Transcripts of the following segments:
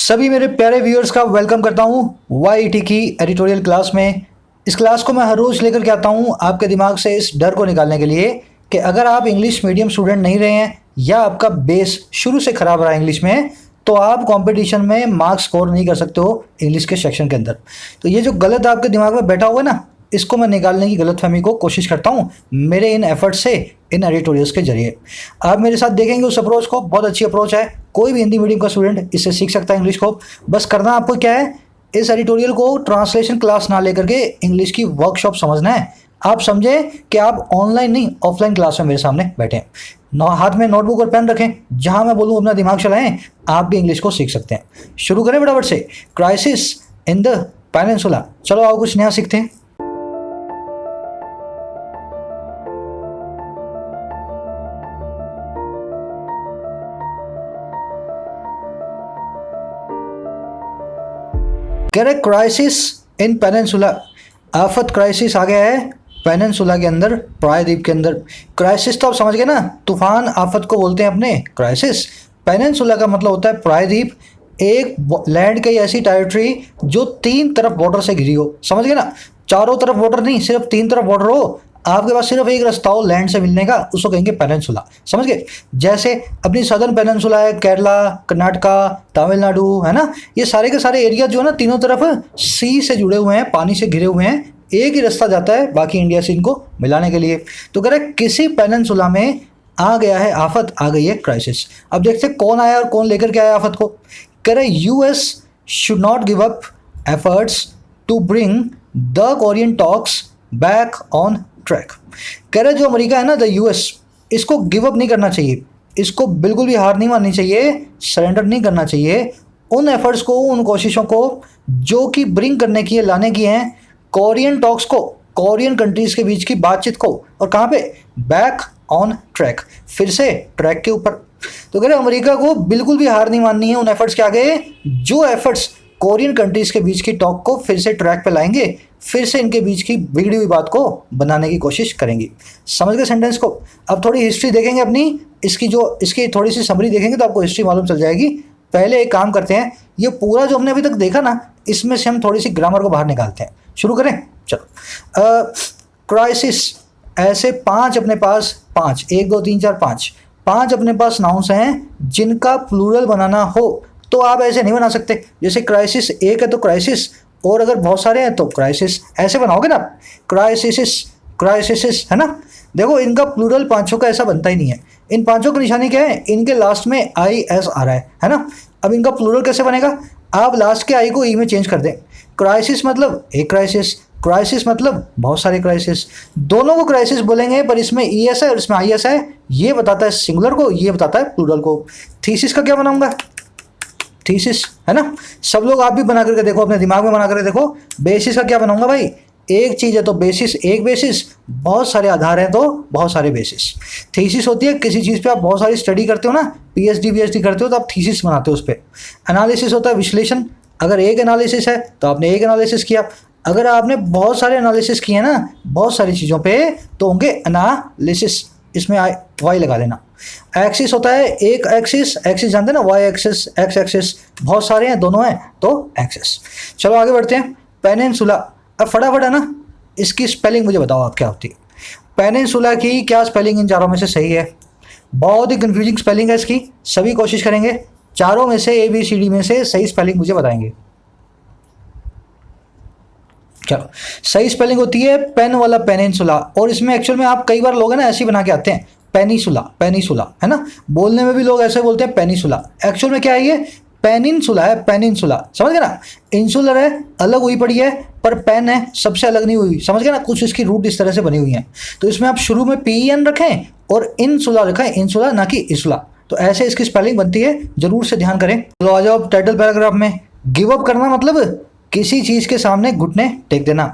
सभी मेरे प्यारे व्यूअर्स का वेलकम करता हूं YET की एडिटोरियल क्लास में। इस क्लास को मैं हर रोज़ लेकर के आता हूं आपके दिमाग से इस डर को निकालने के लिए कि अगर आप इंग्लिश मीडियम स्टूडेंट नहीं रहे हैं या आपका बेस शुरू से ख़राब रहा इंग्लिश में, तो आप कंपटीशन में मार्क्स स्कोर नहीं कर सकते हो इंग्लिश के सेक्शन के अंदर। तो ये जो गलत आपके दिमाग में बैठा हुआ है ना, इसको मैं निकालने की गलतफहमी को कोशिश करता हूँ मेरे इन एफर्ट्स से, इन एडिटोरियल्स के जरिए। आप मेरे साथ देखेंगे उस अप्रोच को, बहुत अच्छी अप्रोच है। कोई भी हिंदी मीडियम का स्टूडेंट इससे सीख सकता है इंग्लिश को। बस करना आपको क्या है, इस एडिटोरियल को ट्रांसलेशन क्लास ना लेकर के इंग्लिश की वर्कशॉप समझना है। आप समझे कि आप ऑनलाइन नहीं ऑफलाइन क्लास में मेरे सामने बैठे हैं। हाथ में नोटबुक और पेन रखें, जहां मैं बोलूँ अपना दिमाग चलाएं, आप भी इंग्लिश को सीख सकते हैं। शुरू करें फटाफट से। Crisis in the peninsula. चलो आओ कुछ नया सीखते हैं। कह रहे क्राइसिस इन पेनिनसुला, आफत क्राइसिस आ गया है पेनिनसुला के अंदर, प्रायद्वीप के अंदर। क्राइसिस तो आप समझ गए ना, तूफान आफत को बोलते हैं अपने क्राइसिस। पेनिनसुला का मतलब होता है प्रायद्वीप, एक लैंड की ऐसी टेरिटरी जो तीन तरफ बॉर्डर से घिरी हो। समझ गए ना, चारों तरफ बॉर्डर नहीं, सिर्फ तीन तरफ बॉर्डर हो, आपके पास सिर्फ एक रास्ता हो लैंड से मिलने का, उसको कहेंगे पेनिनसुला। समझ गए। जैसे अपनी सदर्न पेनिनसुला है, केरला, कर्नाटका, तमिलनाडु, है ना, ये सारे के सारे एरिया जो है ना, तीनों तरफ सी से जुड़े हुए हैं, पानी से घिरे हुए हैं। एक ही रास्ता जाता है बाकी इंडिया से इनको मिलाने के लिए। तो कह रहे किसी पेनिनसुला में आ गया है आफत, आ गई है क्राइसिस। अब देखते कौन आया और कौन लेकर के आया आफत को। कह रहे US should not give up efforts to bring the Korean talks back on track. कह रहे जो अमेरिका है ना, द US, इसको गिव अप नहीं करना चाहिए, इसको बिल्कुल भी हार नहीं माननी चाहिए, सरेंडर नहीं करना चाहिए उन एफर्ट्स को, उन कोशिशों को जो कि ब्रिंग करने की है, लाने की हैं कोरियन टॉक्स को, कोरियन कंट्रीज के बीच की बातचीत को। और कहाँ पे? बैक ऑन ट्रैक, फिर से ट्रैक के ऊपर। तो कह रहे अमेरिका को बिल्कुल भी हार नहीं माननी है उन एफर्ट्स के आगे, जो एफर्ट्स कोरियन कंट्रीज के बीच की टॉक को फिर से ट्रैक पे लाएंगे, फिर से इनके बीच की बिगड़ी हुई बात को बनाने की कोशिश करेंगी। समझ गए सेंटेंस को। अब थोड़ी हिस्ट्री देखेंगे अपनी, इसकी थोड़ी सी समरी देखेंगे तो आपको हिस्ट्री मालूम चल जाएगी। पहले एक काम करते हैं, ये पूरा जो हमने अभी तक देखा ना, इसमें से हम थोड़ी सी ग्रामर को बाहर निकालते हैं। शुरू करें, चलो। क्राइसिस, ऐसे पांच अपने पास, पांच, 1 2 3 4 5 अपने पास नाउन्स हैं जिनका प्लूरल बनाना हो तो आप ऐसे नहीं बना सकते। जैसे क्राइसिस एक है तो क्राइसिस, और अगर बहुत सारे हैं तो क्राइसिस, ऐसे बनाओगे ना, क्राइसिस क्राइसिस, है ना। देखो इनका प्लूरल पांचों का ऐसा बनता ही नहीं है। इन पांचों की निशानी क्या है? इनके लास्ट में IS आ रहा है ना। अब इनका प्लूरल कैसे बनेगा? आप लास्ट के I को E में चेंज कर दें। क्राइसिस मतलब एक क्राइसिस, क्राइसिस मतलब बहुत सारे क्राइसिस। दोनों को क्राइसिस बोलेंगे, पर इसमें ES है और इसमें IS है। ये बताता है सिंगुलर को, ये बताता है प्लूरल को। थीसिस का क्या बनाऊंगा? थीसिस, है ना। सब लोग आप भी बना करके देखो, अपने दिमाग में बना करके देखो। बेसिस का क्या बनाऊंगा भाई? एक चीज है तो बेसिस, एक बेसिस, बहुत सारे आधार हैं तो बहुत सारे बेसिस। थीसिस होती है किसी चीज़ पे आप बहुत सारी स्टडी करते हो ना, PhD करते हो तो आप थीसिस बनाते हो उस पर। एनालिसिस होता है विश्लेषण, अगर एक एनालिसिस है तो आपने एक एनालिसिस किया। अगर आपने बहुत सारे एनालिसिस किए ना बहुत सारी चीज़ों पे, तो होंगे एनालिसिस, इसमें Y लगा देना। एक्सिस होता है एक एक्सिस, एक्सिस जानते हैं ना, Y एक्सिस, X एक्सिस, बहुत सारे हैं, दोनों हैं तो एक्सिस। चलो आगे बढ़ते हैं। पेनिनसुला, अब फटाफट है ना, इसकी स्पेलिंग मुझे बताओ आप क्या होती है। पेनिनसुला की क्या स्पेलिंग इन चारों में से सही है? बहुत ही कंफ्यूजिंग स्पेलिंग है इसकी, सभी कोशिश करेंगे चारों में से ABCD में से सही स्पेलिंग मुझे बताएंगे। चलो, सही स्पेलिंग होती है पेन वाला पेनिनसुला, और इसमें एक्चुअल में आप कई बार लोग हैं ना ऐसे ही बना के आते हैं, पेनिसुला, पेनिसुला, है ना। बोलने में भी लोग ऐसे बोलते हैं पेनिसुला, एक्चुअल में क्या है ये? पेनिनसुला है, पेनिनसुला। समझ गए ना, इंसुलर है, अलग हुई पड़ी है, पर पेन है, सबसे अलग नहीं हुई। समझ गए ना, कुछ इसकी रूट इस तरह से बनी हुई है। तो इसमें आप शुरू में PEN रखें और इनसुला रखें, इंसुला ना कि इसुला। तो ऐसे इसकी स्पेलिंग बनती है, जरूर से ध्यान करें। तो आ जाओ टाइटल पैराग्राफ में। गिव अप करना मतलब किसी चीज के सामने घुटने टेक देना।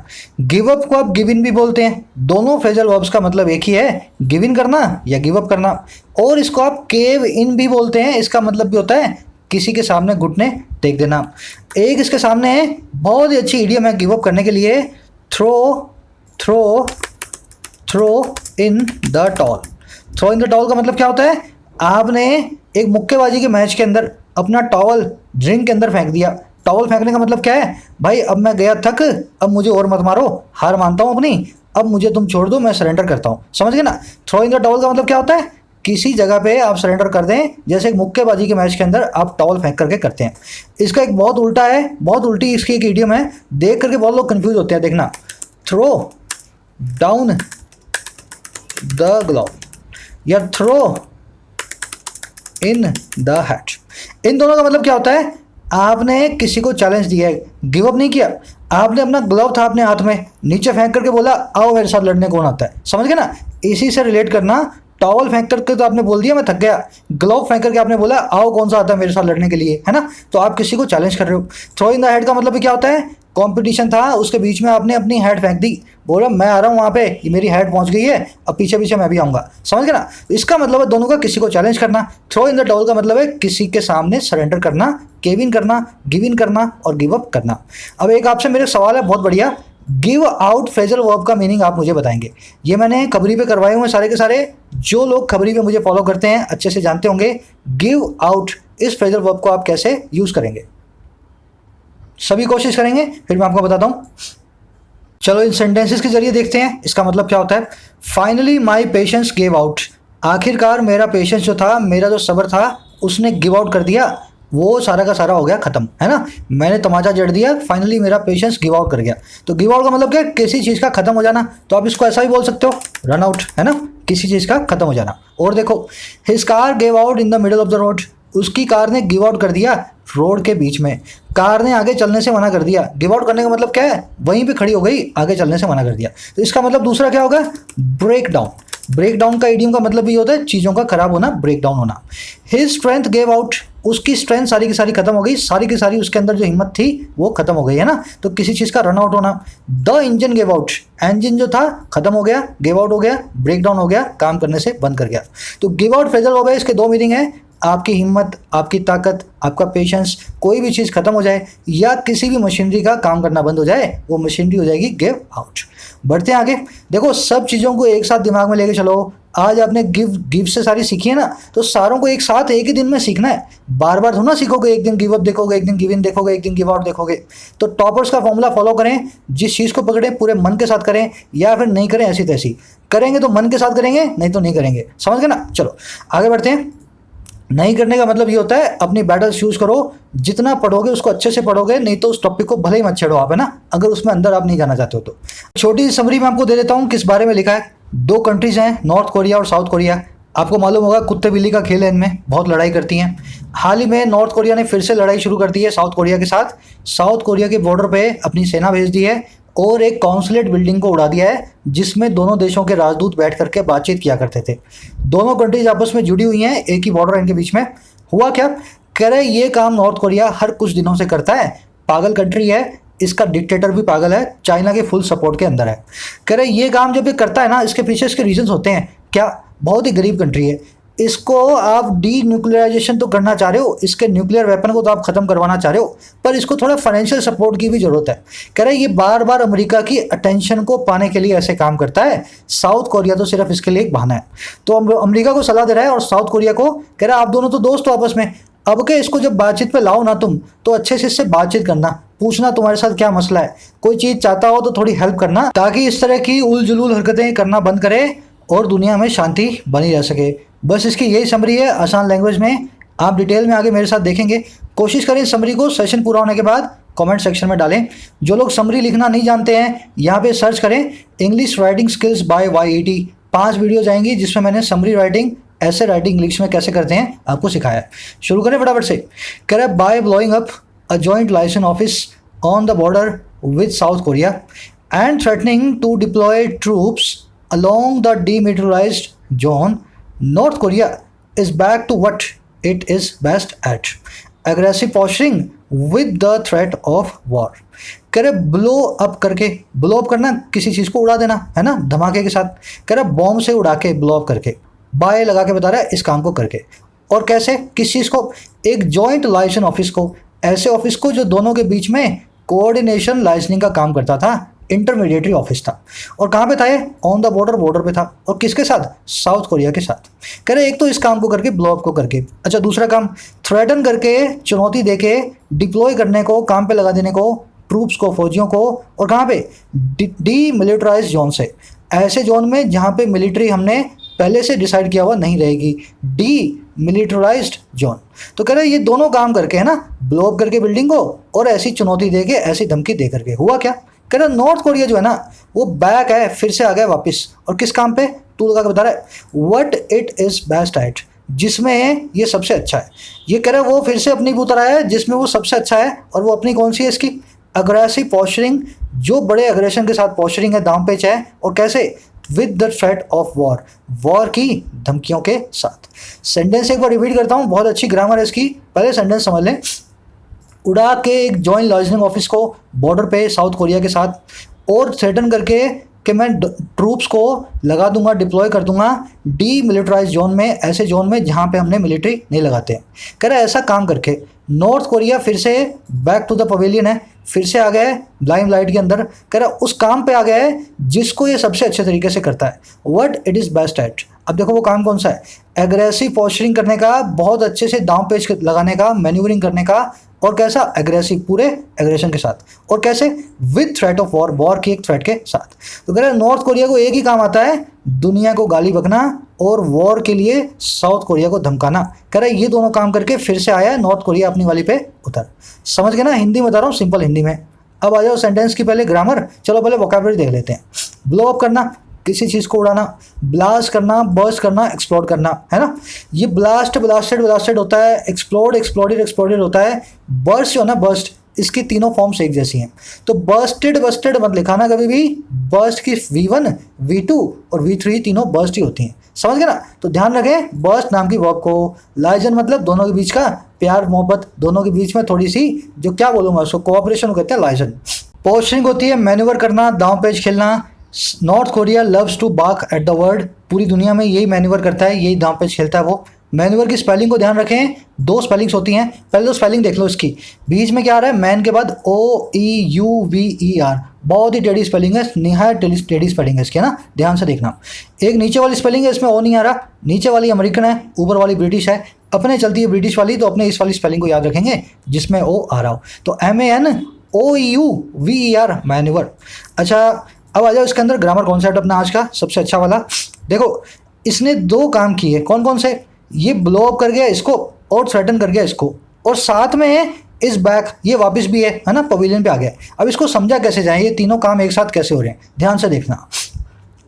गिव अप को आप गिव इन भी बोलते हैं, दोनों फ्रेजल वर्ब्स का मतलब एक ही है, गिव इन करना या गिव अप करना। और इसको आप केव इन भी बोलते हैं, इसका मतलब भी होता है किसी के सामने घुटने टेक देना। एक इसके सामने है, बहुत ही अच्छी इडियम है गिव अप करने के लिए, throw in the towel. Throw in the towel का मतलब क्या होता है? आपने एक मुक्केबाजी के मैच के अंदर अपना टॉवल ड्रिंक के अंदर फेंक दिया। टॉवल फेंकने का मतलब क्या है भाई, अब मैं गया थक, अब मुझे और मत मारो, हार मानता हूँ अपनी, अब मुझे तुम छोड़ दो, मैं सरेंडर करता हूँ। समझ गए ना। थ्रो इन द टॉवल का मतलब क्या होता है, किसी जगह पे आप सरेंडर कर दें, जैसे एक मुक्केबाजी के मैच के अंदर आप टॉवल फेंक करके करते हैं। इसका एक बहुत उल्टा है, बहुत उल्टी इसकी एक इडियम है, देख करके बहुत लोग कंफ्यूज होते हैं। देखना, थ्रो डाउन द ग्लोव या थ्रो इन द हैट। इन दोनों का मतलब क्या होता है, आपने किसी को चैलेंज दिया है, गिव अप नहीं किया, आपने अपना ग्लव था अपने हाथ में, नीचे फेंक करके बोला आओ मेरे साथ लड़ने कौन आता है। समझ गए ना। इसी से रिलेट करना, टॉवल फेंक करके तो आपने बोल दिया मैं थक गया, ग्लव फेंक करके आपने बोला आओ कौन सा आता है मेरे साथ लड़ने के लिए, है ना। तो आप किसी को चैलेंज कर रहे हो। थ्रो इन द हेड का मतलब भी क्या होता है, कंपटीशन था उसके बीच में आपने अपनी हेड फेंक दी, बोला मैं आ रहा हूँ वहाँ पे, मेरी हेड पहुँच गई है, अब पीछे पीछे मैं भी आऊँगा। समझ गए ना। इसका मतलब है दोनों का किसी को चैलेंज करना। थ्रो इन द टॉवल का मतलब है किसी के सामने सरेंडर करना, केव इन करना, गिव इन करना और गिव अप करना। अब एक आपसे मेरे सवाल है बहुत बढ़िया, गिव आउट फ्रेजल वर्ब का मीनिंग आप मुझे बताएंगे। ये मैंने खबरी पे करवाए हुए सारे के सारे, जो लोग खबरी पे मुझे फॉलो करते हैं अच्छे से जानते होंगे गिव आउट इस फ्रेजल वर्ब को आप कैसे यूज करेंगे। सभी कोशिश करेंगे फिर मैं आपको बताता हूं। चलो इन सेंटेंसेस के जरिए देखते हैं इसका मतलब क्या होता है। Finally my patience give out, आखिरकार मेरा पेशेंस जो था, मेरा जो सब्र था उसने गिव आउट कर दिया, वो सारा का सारा हो गया खत्म, है ना। मैंने तमाचा जड़ दिया, फाइनली मेरा पेशेंस गिव आउट कर गया। तो गिव आउट का मतलब क्या है, किसी चीज़ का खत्म हो जाना। तो आप इसको ऐसा भी बोल सकते हो, रन आउट, है ना, किसी चीज़ का खत्म हो जाना। और देखो, his car give out in the middle of the road, उसकी कार ने गिव आउट कर दिया रोड के बीच में, कार ने आगे चलने से मना कर दिया। गिव आउट करने का मतलब क्या है, वहीं पे खड़ी हो गई, आगे चलने से मना कर दिया। तो इसका मतलब दूसरा क्या होगा, ब्रेक डाउन। ब्रेक डाउन का इडियम का मतलब भी होता है चीज़ों का खराब होना, ब्रेक डाउन होना। हिज स्ट्रेंथ गिव आउट, उसकी स्ट्रेंथ सारी की सारी खत्म हो गई, सारी की सारी उसके अंदर जो हिम्मत थी वो खत्म हो गई, है ना। तो किसी चीज़ का रन आउट होना। The engine give out, engine जो था खत्म हो गया, गिव आउट हो गया, ब्रेक डाउन हो गया, काम करने से बंद कर गया। तो गिव आउट फ्रेजल हो गए, इसके दो मीनिंग है, आपकी हिम्मत, आपकी ताकत, आपका पेशेंस, कोई भी चीज़ खत्म हो जाए या किसी भी मशीनरी का काम करना बंद हो जाए, वो मशीनरी हो जाएगी गिव आउट। बढ़ते हैं आगे। देखो सब चीज़ों को एक साथ दिमाग में लेके चलो। आज आपने गिव से सारी सीखी है ना, तो सारों को एक साथ एक ही दिन में सीखना है, बार बार थोड़ा सीखोगे। एक दिन गिव अप देखोगे, एक दिन गिव इन देखोगे, एक दिन गिव आउट देखोगे। तो टॉपर्स का फॉर्मूला फॉलो करें, जिस चीज़ को पकड़ें पूरे मन के साथ करें, या फिर नहीं करें ऐसी तैसी। करेंगे तो मन के साथ करेंगे, नहीं तो नहीं करेंगे। समझ गए ना। चलो आगे बढ़ते हैं। नहीं करने का मतलब ये होता है अपनी बैटल चूज करो, जितना पढ़ोगे उसको अच्छे से पढ़ोगे, नहीं तो उस टॉपिक को भले ही मत छेड़ो आप, है ना, अगर उसमें अंदर आप नहीं जाना चाहते हो तो। छोटी सी समरी मैं आपको दे देता हूँ किस बारे में लिखा है। दो कंट्रीज हैं, नॉर्थ कोरिया और साउथ कोरिया। आपको मालूम होगा कुत्ते बिल्ली का खेल है, इनमें बहुत लड़ाई करती हैं। हाल ही में नॉर्थ कोरिया ने फिर से लड़ाई शुरू कर दी है साउथ कोरिया के साथ। साउथ कोरिया के बॉर्डर पे अपनी सेना भेज दी है और एक कॉन्सुलेट बिल्डिंग को उड़ा दिया है, जिसमें दोनों देशों के राजदूत बैठ करके बातचीत किया करते थे। दोनों कंट्रीज आपस में जुड़ी हुई हैं, एक ही बॉर्डर है इनके बीच में। हुआ क्या, कह रहे ये काम नॉर्थ कोरिया हर कुछ दिनों से करता है, पागल कंट्री है, इसका डिक्टेटर भी पागल है, चाइना के फुल सपोर्ट के अंदर है। कह रहे ये काम जब ये करता है ना, इसके पीछे इसके रीजंस होते हैं क्या, बहुत ही गरीब कंट्री है, इसको आप डी न्यूक्लियराइजेशन तो करना चाह रहे हो, इसके न्यूक्लियर वेपन को तो आप खत्म करवाना चाह रहे हो, पर इसको थोड़ा फाइनेंशियल सपोर्ट की भी जरूरत है। कह रहे ये बार बार अमेरिका की अटेंशन को पाने के लिए ऐसे काम करता है, साउथ कोरिया तो सिर्फ इसके लिए एक बहाना है। तो अमेरिका को सलाह दे रहा है और साउथ कोरिया को, कह रहा है आप दोनों तो दोस्त हो आपस में, अब के इसको जब बातचीत पे लाओ ना तुम, तो अच्छे से इससे बातचीत करना, पूछना तुम्हारे साथ क्या मसला है, कोई चीज़ चाहता हो तो थोड़ी हेल्प करना, ताकि इस तरह की उल जुलूल हरकतें करना बंद करे और दुनिया में शांति बनी रह सके। बस इसकी यही समरी है आसान लैंग्वेज में। आप डिटेल में आगे मेरे साथ देखेंगे। कोशिश करें समरी को सेशन पूरा होने के बाद कमेंट सेक्शन में डालें। जो लोग समरी लिखना नहीं जानते हैं, यहाँ पे सर्च करें English writing skills by YET। 5 video जाएंगी जिसमें मैंने समरी राइटिंग, ऐसे राइटिंग इंग्लिश में कैसे करते हैं आपको सिखाया है। शुरू करें फटाफट से। कह रहा है by blowing up a joint liaison office on the border with South Korea and threatening to deploy troops along the demilitarized zone, North Korea is back to what it is best at, aggressive posturing with the threat of war। कह रहे blow up करके, blow up करना किसी चीज़ को उड़ा देना, है ना, धमाके के साथ। कह रहा बॉम्ब से उड़ा के, ब्लो अप करके, बाय लगा के बता रहा है इस काम को करके। और कैसे, किस चीज़ को, एक जॉइंट लाइसेंस ऑफिस को, ऐसे ऑफिस को जो दोनों के बीच में कोऑर्डिनेशन लाइसेंसिंग का काम करता था, इंटरमीडिएटरी ऑफिस था। और कहाँ पे था ये? ऑन द बॉर्डर, बॉर्डर पे था। और किसके साथ? साउथ कोरिया के साथ। कह रहे एक तो इस काम को करके, ब्लो अप को करके। अच्छा, दूसरा काम, थ्रेटन करके, चुनौती देके, डिप्लॉय करने को, काम पे लगा देने को ट्रूप्स को, फौजियों को। और कहाँ पे? डी मिलिटराइज जोन से, ऐसे जोन में जहाँ पे मिलिट्री हमने पहले से डिसाइड किया हुआ नहीं रहेगी, डी मिलिटराइज्ड जोन। तो कह रहे ये दोनों काम करके, है ना, ब्लो अप करके बिल्डिंग को, और ऐसी चुनौती दे के, ऐसी धमकी दे करके। हुआ क्या? कह रहे नॉर्थ कोरिया जो है ना, वो बैक है, फिर से आ गया वापस। और किस काम पे? तू लगा के बता रहा है, what it is best at, जिसमें ये सबसे अच्छा है। ये कह रहे वो फिर से अपनी उतर आया है जिसमें वो सबसे अच्छा है। और वो अपनी कौन सी है? इसकी अग्रेसिव पोस्चरिंग, जो बड़े अग्रेशन के साथ पोस्चरिंग है, दांव पेच है। और कैसे? With the threat of war, war की धमकियों के साथ। सेंटेंस एक बार रिपीट करता हूँ, बहुत अच्छी ग्रामर है इसकी। पहले सेंटेंस समझ लें। उड़ा के एक जॉइंट लॉजिस्टिक ऑफिस को बॉर्डर पे साउथ कोरिया के साथ, और थ्रेटन करके कि मैं ट्रूप्स को लगा दूंगा, डिप्लॉय कर दूंगा डी मिलिटराइज जोन में, ऐसे जोन में जहाँ पे हमने मिलिट्री नहीं लगाते। कह रहा है ऐसा काम करके नॉर्थ कोरिया फिर से बैक टू द पवेलियन है, फिर से आ गया है लाइम लाइट के अंदर। कह रहा है उस काम पे आ गया है जिसको ये सबसे अच्छे तरीके से करता है, what it is best at. अब देखो वो काम कौन सा है? एग्रेसिव पोस्चरिंग करने का, बहुत अच्छे से दांव पेच लगाने का, मैन्यूवरिंग करने का। और कैसा? एग्रेसिव, पूरे एग्रेशन के साथ। और कैसे? With threat of war, war की एक थ्रेट के साथ। तो कह रहे हैं नॉर्थ कोरिया को एक ही काम आता है, दुनिया को गाली बकना और वॉर के लिए साउथ कोरिया को धमकाना। कह रहा है ये दोनों काम करके फिर से आया नॉर्थ कोरिया अपनी वाली पे उतर। समझ गए ना? हिंदी में बता रहा हूँ, सिंपल हिंदी में। अब आ जाओ सेंटेंस की पहले ग्रामर। चलो पहले वोकैबुलरी देख लेते हैं। ब्लो अप करना, किसी चीज़ को उड़ाना, ब्लास्ट करना, बर्स्ट करना, एक्सप्लोड करना, है ना। ये ब्लास्ट ब्लास्टेड ब्लास्टेड होता है, एक्सप्लोड एक्सप्लोडेड एक्सप्लोडेड होता है, बर्स्ट जो है ना बर्स्ट, इसकी तीनों फॉर्म्स एक जैसी हैं। तो बर्स्टेड बस्टेड मत लिखाना कभी भी। बर्स्ट की V1, V2 और V3 तीनों बर्स्ट ही होती हैं। समझ गए ना? तो ध्यान रखें बर्स्ट नाम की वर्ब को। लाइजन मतलब दोनों के बीच का प्यार मोहब्बत, दोनों के बीच में थोड़ी सी जो क्या बोलूँगा उसको, कोऑपरेशन कहते हैं लाइजन। पोस्टरिंग होती है मैन्यूवर करना, दांव पेच खेलना। North Korea loves to bark at the world, पूरी दुनिया में यही मैन्यूवर करता है, यही दांव पेच खेलता है वो। मैन्यूवर की स्पेलिंग को ध्यान रखें, दो स्पेलिंग्स होती हैं। पहले तो स्पेलिंग देख लो इसकी, बीच में क्या आ रहा है? मैन के बाद OEUVER, बहुत ही टेढ़ी स्पेलिंग है, निहायत टेढ़ी स्पेलिंग है इसकी, है ना, ध्यान से देखना। एक नीचे वाली स्पेलिंग है, इसमें ओ नहीं आ रहा, नीचे वाली अमेरिकन है, ऊपर वाली ब्रिटिश है। अपने चलती है ब्रिटिश वाली, तो अपने इस वाली स्पेलिंग को याद रखेंगे जिसमें ओ आ रहा हो। तो MANOEUVER मैन्यूवर। अच्छा अब आ जाओ इसके अंदर ग्रामर कॉन्सेप्ट अपना आज का सबसे अच्छा वाला। देखो इसने दो काम किए, कौन कौन से? ये ब्लो अप कर गया इसको और थ्रेटन कर गया इसको, और साथ में इस बैक, ये वापस भी है ना, पवेलियन पे आ गया। अब इसको समझा कैसे जाए, ये तीनों काम एक साथ कैसे हो रहे हैं, ध्यान से देखना।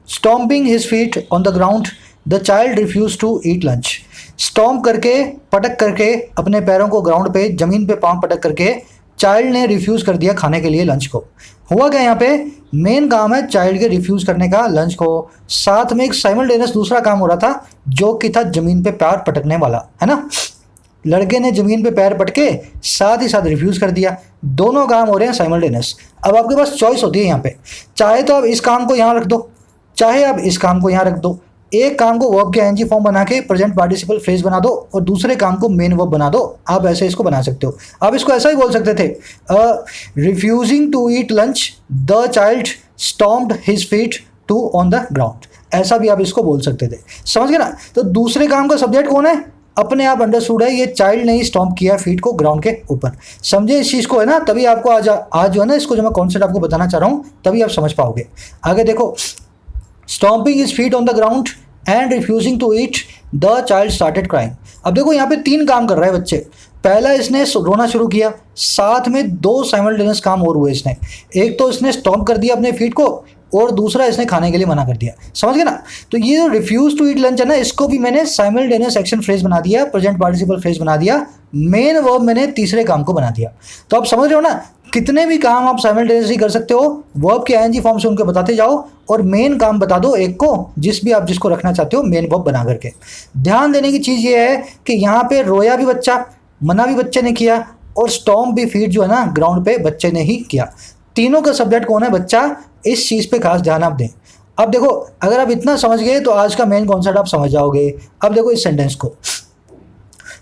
Stomping his feet on the ground, the child refuse to eat lunch. Stomp करके, पटक करके अपने पैरों को ग्राउंड पे, जमीन पे पांव पटक करके चाइल्ड ने रिफ्यूज़ कर दिया खाने के लिए लंच को। हुआ क्या यहाँ पे? मेन काम है चाइल्ड के रिफ्यूज़ करने का लंच को, साथ में एक साइमल्टेनियस दूसरा काम हो रहा था जो कि था ज़मीन पे पैर पटकने वाला, है ना। लड़के ने ज़मीन पे पैर पटके साथ ही साथ रिफ्यूज़ कर दिया, दोनों काम हो रहे हैं साइमल्टेनियस। अब आपके पास चॉइस होती है यहाँ पे, चाहे तो आप इस काम को यहाँ रख दो, चाहे आप इस काम को यहाँ रख दो। एक काम को वर्ब के ING फॉर्म बना के प्रेजेंट पार्टिसिपल फ्रेज बना दो और दूसरे काम को मेन वर्ब बना दो। आप ऐसे इसको बना सकते हो। आप इसको ऐसा ही बोल सकते थे, refusing to eat lunch the child stomped his feet to on the ground, ऐसा भी आप इसको बोल सकते थे। समझ गए ना? तो दूसरे काम का सब्जेक्ट कौन है? अपने आप अंडरस्टूड है, ये चाइल्ड ने ही स्टॉम्प किया फीट को ग्राउंड के ऊपर। समझे इस चीज़ को, है ना। तभी आपको आज जो है ना, इसको जो मैं कॉन्सेप्ट आपको बताना चाह रहा हूँ तभी आप समझ पाओगे। आगे देखो, stomping his feet on the ground and refusing to eat the child started crying. अब देखो यहाँ पे तीन काम कर रहा है बच्चे। पहला इसने रोना शुरू किया, साथ में दो साइमल्टेनियस काम और हुए इसने। एक तो इसने स्टॉम्प कर दिया अपने फीट को और दूसरा इसने खाने के लिए मना कर दिया। समझ गए ना? तो ये जो रिफ्यूज टू ईट लंच है ना, इसको भी मैंने साइमल्टेनियस एक्शन फ्रेज बना दिया, प्रेजेंट पार्टिसिपल फ्रेज बना दिया, मेन वर्ब मैंने तीसरे काम को बना दिया। तो आप समझ रहे हो ना, कितने भी काम आप साइमल्टेनियसली कर सकते हो, वर्ब के ING फॉर्म से उनको बताते जाओ और मेन काम बता दो एक को, जिसको रखना चाहते हो मेन वर्ब बना करके। ध्यान देने की चीज़ ये है कि यहाँ पे रोया भी बच्चा, मना भी बच्चे ने किया, और स्टॉम्प भी फीट जो है ना ग्राउंड पे बच्चे ने ही किया। तीनों का सब्जेक्ट कौन है? बच्चा। इस चीज़ पे खास ध्यान आप दें। अब देखो, अगर आप इतना समझ गए तो आज का मेन कॉन्सेप्ट आप समझ जाओगे। अब देखो इस सेंटेंस को,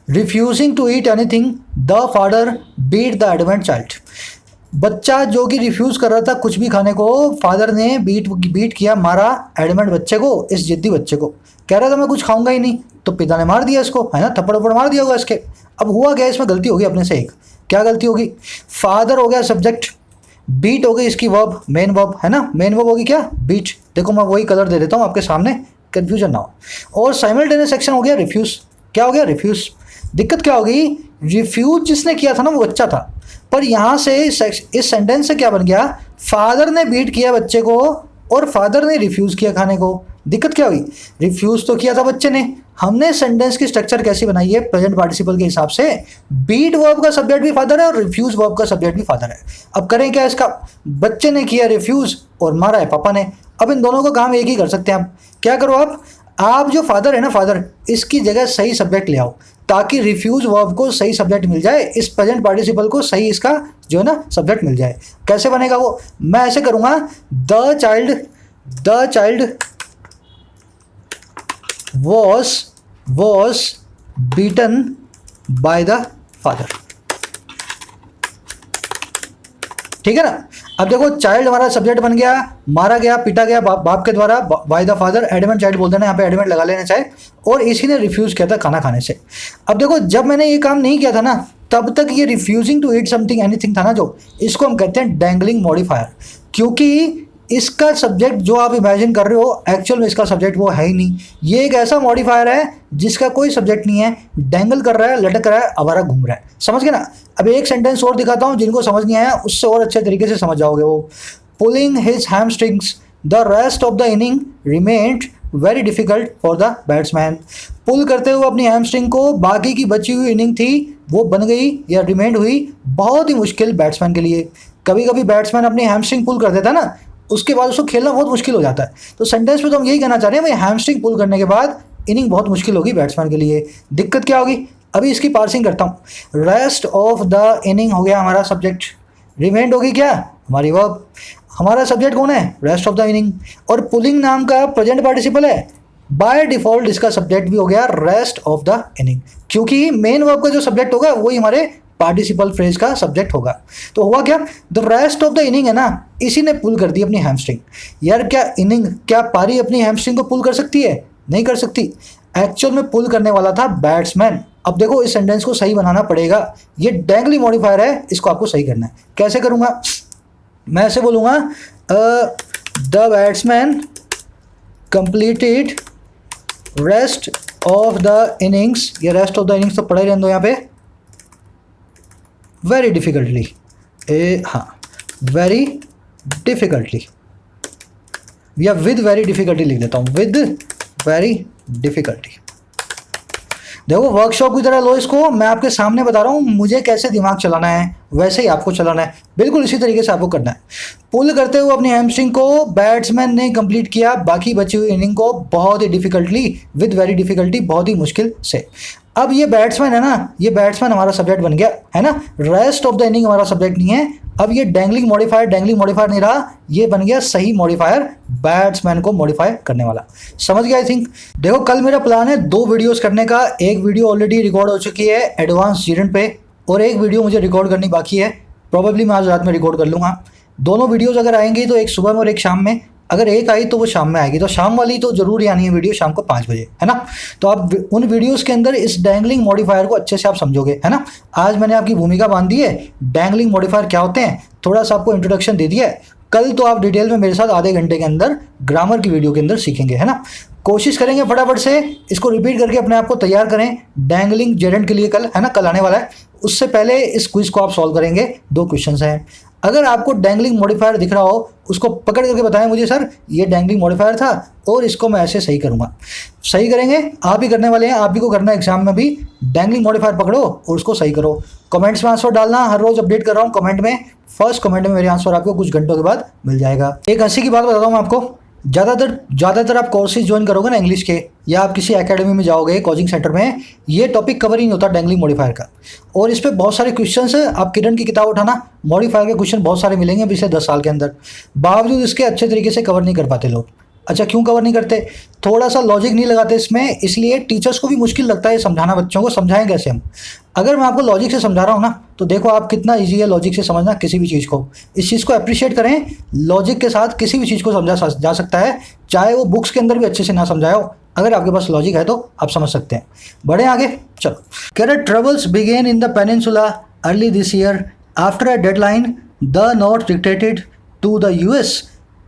refusing to eat anything the father beat the adamant child. बच्चा जो कि रिफ्यूज कर रहा था कुछ भी खाने को, फादर ने बीट किया, मारा एडमेंट बच्चे को, इस जिद्दी बच्चे को। कह रहा था मैं कुछ खाऊंगा ही नहीं, तो पिता ने मार दिया इसको, है ना, थप्पड़ थप्पड़ मार दिया होगा इसके। अब हुआ क्या, इसमें गलती होगी अपने से एक, क्या गलती होगी, फादर हो गया सब्जेक्ट, बीट हो गई इसकी वर्ब, मेन वर्ब, है ना, मेन वर्ब होगी क्या, बीट। देखो मैं वही कलर दे देता हूँ आपके सामने, कंफ्यूजन ना हो। और साइमल्टेनियस एक्शन हो गया रिफ्यूज, क्या हो गया, रिफ्यूज। दिक्कत क्या होगी, रिफ्यूज जिसने किया था ना वो बच्चा था, पर यहाँ से इस सेंटेंस से क्या बन गया, फादर ने बीट किया बच्चे को और फादर ने रिफ्यूज किया खाने को। दिक्कत क्या हुई, रिफ्यूज तो किया था बच्चे ने, हमने सेंटेंस की स्ट्रक्चर कैसी बनाई है, प्रेजेंट पार्टिसिपल के हिसाब से, बीट वर्ब का सब्जेक्ट भी फादर है और रिफ्यूज वर्ब का सब्जेक्ट भी फादर है। अब करें क्या इसका, बच्चे ने किया रिफ्यूज और मारा है पापा ने। अब इन दोनों का काम एक ही कर सकते हैं आप, क्या करो आप जो फादर है ना, फादर, इसकी जगह सही सब्जेक्ट ले आओ, ताकि रिफ्यूज वर्ब को सही सब्जेक्ट मिल जाए, इस प्रेजेंट पार्टिसिपल को सही इसका जो है ना सब्जेक्ट मिल जाए। कैसे बनेगा वो, मैं ऐसे करूंगा, the child was beaten by the father। ठीक है ना। अब देखो चाइल्ड हमारा सब्जेक्ट बन गया, मारा गया, पीटा गया बाप के द्वारा, by the father, adamant child बोल देना, यहाँ पे एडमेंट लगा लेना चाहे, और इसी ने रिफ्यूज किया था खाना खाने से। अब देखो जब मैंने ये काम नहीं किया था ना, तब तक ये refusing to eat something anything था ना, जो इसको हम कहते हैं डैंगलिंग मॉडिफायर, क्योंकि इसका सब्जेक्ट जो आप इमेजिन कर रहे हो एक्चुअल में इसका सब्जेक्ट वो है ही नहीं। ये एक ऐसा मॉडिफायर है जिसका कोई सब्जेक्ट नहीं है, डैंगल कर रहा है, लटक रहा है, आवारा घूम रहा है। समझ गए ना। अब एक सेंटेंस और दिखाता हूँ, जिनको समझ नहीं आया उससे और अच्छे तरीके से समझ जाओगे वो। Pulling his hamstrings the rest of the inning remained very difficult for the batsman. Pull करते हुए अपनी हैमस्ट्रिंग को, बाकी की बची हुई इनिंग थी वो बन गई या रिमेंड हुई बहुत ही मुश्किल बैट्समैन के लिए। कभी कभी बैट्समैन अपनी हैमस्ट्रिंग पुल कर देता है ना, उसके बाद उसको खेलना बहुत मुश्किल हो जाता है। तो सेंटेंस में तो हम यही कहना चाह रहे हैं भाई, हैमस्ट्रिंग पुल करने के बाद इनिंग बहुत मुश्किल होगी बैट्समैन के लिए। दिक्कत क्या होगी, अभी इसकी पार्सिंग करता हूँ। रेस्ट ऑफ द इनिंग हो गया हमारा सब्जेक्ट, रिमेंड होगी क्या हमारी वर्ब, हमारा सब्जेक्ट कौन है, रेस्ट ऑफ द इनिंग, और पुलिंग नाम का प्रेजेंट पार्टिसिपल है, बाय डिफॉल्ट इसका सब्जेक्ट भी हो गया रेस्ट ऑफ द इनिंग, क्योंकि मेन वर्ब का जो सब्जेक्ट होगा वही हमारे पार्टिसिपल फ्रेज का सब्जेक्ट होगा। तो हुआ क्या, the rest of the inning है ना, इसी ने पुल कर दी अपनी हैमस्ट्रिंग। यार क्या पारी अपनी हैमस्ट्रिंग को पुल कर सकती है, नहीं कर सकती। एक्चुअल में पुल करने वाला था बैट्समैन। अब देखो इस सेंटेंस को सही बनाना पड़ेगा, ये डैंगली मॉडिफायर है, इसको आपको सही करना है। कैसे करूंगा, मैं ऐसे बोलूंगा, the batsman completed rest of the innings, ये रेस्ट ऑफ द इनिंग्स तो पढ़े रहने दो यहाँ पे, वेरी डिफिकल्टली, हाँ वेरी डिफिकल्टली, या विद वेरी डिफिकल्टी लिख देता हूँ, विद वेरी डिफिकल्टी। देखो वर्कशॉप की तरह लो इसको, मैं आपके सामने बता रहा हूँ मुझे कैसे दिमाग चलाना है, वैसे ही आपको चलाना है, बिल्कुल इसी तरीके से आपको करना है। पुल करते हुए अपनी हैमस्ट्रिंग को बैट्समैन ने कंप्लीट किया बाकी बची हुई इनिंग को बहुत ही डिफिकल्टली, विद वेरी डिफिकल्टी, बहुत ही मुश्किल से। अब ये बैट्समैन है ना, ये बैट्समैन हमारा सब्जेक्ट बन गया है ना, रेस्ट ऑफ द इनिंग हमारा सब्जेक्ट नहीं है। अब ये डैंगलिंग मॉडिफायर नहीं रहा, ये बन गया सही मॉडिफायर, बैट्समैन को मॉडिफाई करने वाला। समझ गया आई थिंक। देखो कल मेरा प्लान है 2 वीडियोस करने का, एक वीडियो ऑलरेडी रिकॉर्ड हो चुकी है एडवांस जीरेंट पे, और एक वीडियो मुझे रिकॉर्ड करनी बाकी है, प्रोबेबली मैं आज रात में रिकॉर्ड कर लूँगा। दोनों वीडियोज़ अगर आएंगी तो एक सुबह में और एक शाम में, अगर एक आई तो वो शाम में आएगी, तो शाम वाली तो जरूर ही आनी है वीडियो शाम को 5 बजे, है ना। तो आप उन वीडियोस के अंदर इस डैंगलिंग मॉडिफायर को अच्छे से आप समझोगे, है ना। आज मैंने आपकी भूमिका बांध दी है, डैंगलिंग मॉडिफायर क्या होते हैं थोड़ा सा आपको इंट्रोडक्शन दे दिया है। कल तो आप डिटेल में मेरे साथ आधे घंटे के अंदर ग्रामर की वीडियो के अंदर सीखेंगे, है ना। कोशिश करेंगे फटाफट से इसको रिपीट करके अपने आप को तैयार करें डैंगलिंग जेरेंट के लिए कल, है ना, कल आने वाला है। उससे पहले इस क्विज को आप सॉल्व करेंगे, 2 क्वेश्चंस हैं। अगर आपको डैंगलिंग मॉडिफायर दिख रहा हो उसको पकड़ करके बताएं मुझे, सर ये डैंगलिंग मॉडिफायर था और इसको मैं ऐसे सही करूंगा। सही करेंगे, आप ही करने वाले हैं, आप ही को करना है एग्जाम में भी। डैंगलिंग मॉडिफायर पकड़ो और उसको सही करो। कमेंट्स में आंसर डालना, हर रोज अपडेट कर रहा हूँ कमेंट में। फर्स्ट कमेंट में मेरे आंसर आपको कुछ घंटों के बाद मिल जाएगा। एक हंसी की बात बताता हूँ मैं आपको, ज़्यादातर आप कोर्सेज ज्वाइन करोगे ना इंग्लिश के, या आप किसी एकेडमी में जाओगे कोचिंग सेंटर में, ये टॉपिक कवर ही नहीं होता डैंगलिंग मॉडिफायर का। और इस पे बहुत सारे क्वेश्चंस हैं, आप किरण की किताब उठाना, मॉडिफायर के क्वेश्चन बहुत सारे मिलेंगे पिछले 10 साल के अंदर, बावजूद इसके अच्छे तरीके से कवर नहीं कर पाते लोग। अच्छा, क्यों कवर नहीं करते? थोड़ा सा लॉजिक नहीं लगाते इसमें, इसलिए टीचर्स को भी मुश्किल लगता है समझाना। बच्चों को समझाएं कैसे हम? अगर मैं आपको लॉजिक से समझा रहा हूँ ना, तो देखो आप कितना ईजी है लॉजिक से समझना किसी भी चीज़ को। इस चीज़ को अप्रिशिएट करें, लॉजिक के साथ किसी भी चीज़ को समझा जा सकता है, चाहे वो बुक्स के अंदर भी अच्छे से ना समझाया हो। अगर आपके पास लॉजिक है तो आप समझ सकते हैं। बढ़े आगे, चलो। कह रहे troubles began in the peninsula early this year after a deadline the North dictated to the US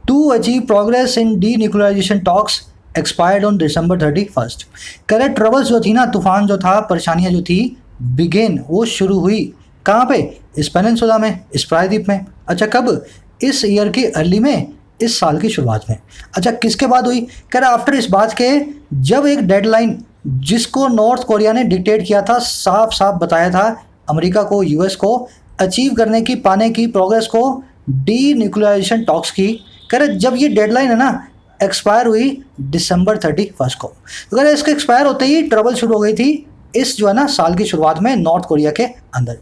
to achieve progress in denuclearization talks expired on December 31st। कह रहे ट्रबल्स जो थी ना, तूफान जो था, परेशानियां जो थी, बिगेन वो शुरू हुई कहाँ पे? इस पेनिनसुला में, इस प्रायद्वीप में। अच्छा, कब? इस ईयर की अर्ली में, इस साल की शुरुआत में। अच्छा, किसके बाद हुई? कह रहा आफ्टर, इस बात के जब एक डेडलाइन जिसको नॉर्थ कोरिया ने डिक्टेट किया था, साफ साफ बताया था अमेरिका को, यूएस को, अचीव करने की, पाने की, प्रोग्रेस को, डीन्यूक्लियराइजेशन टॉक्स की। कह रहे जब ये डेडलाइन है ना, एक्सपायर हुई December 31 को, तो कह रहे इसके एक्सपायर होते ही ट्रबल शुरू हो गई थी इस जो है ना साल की शुरुआत में नॉर्थ कोरिया के अंदर।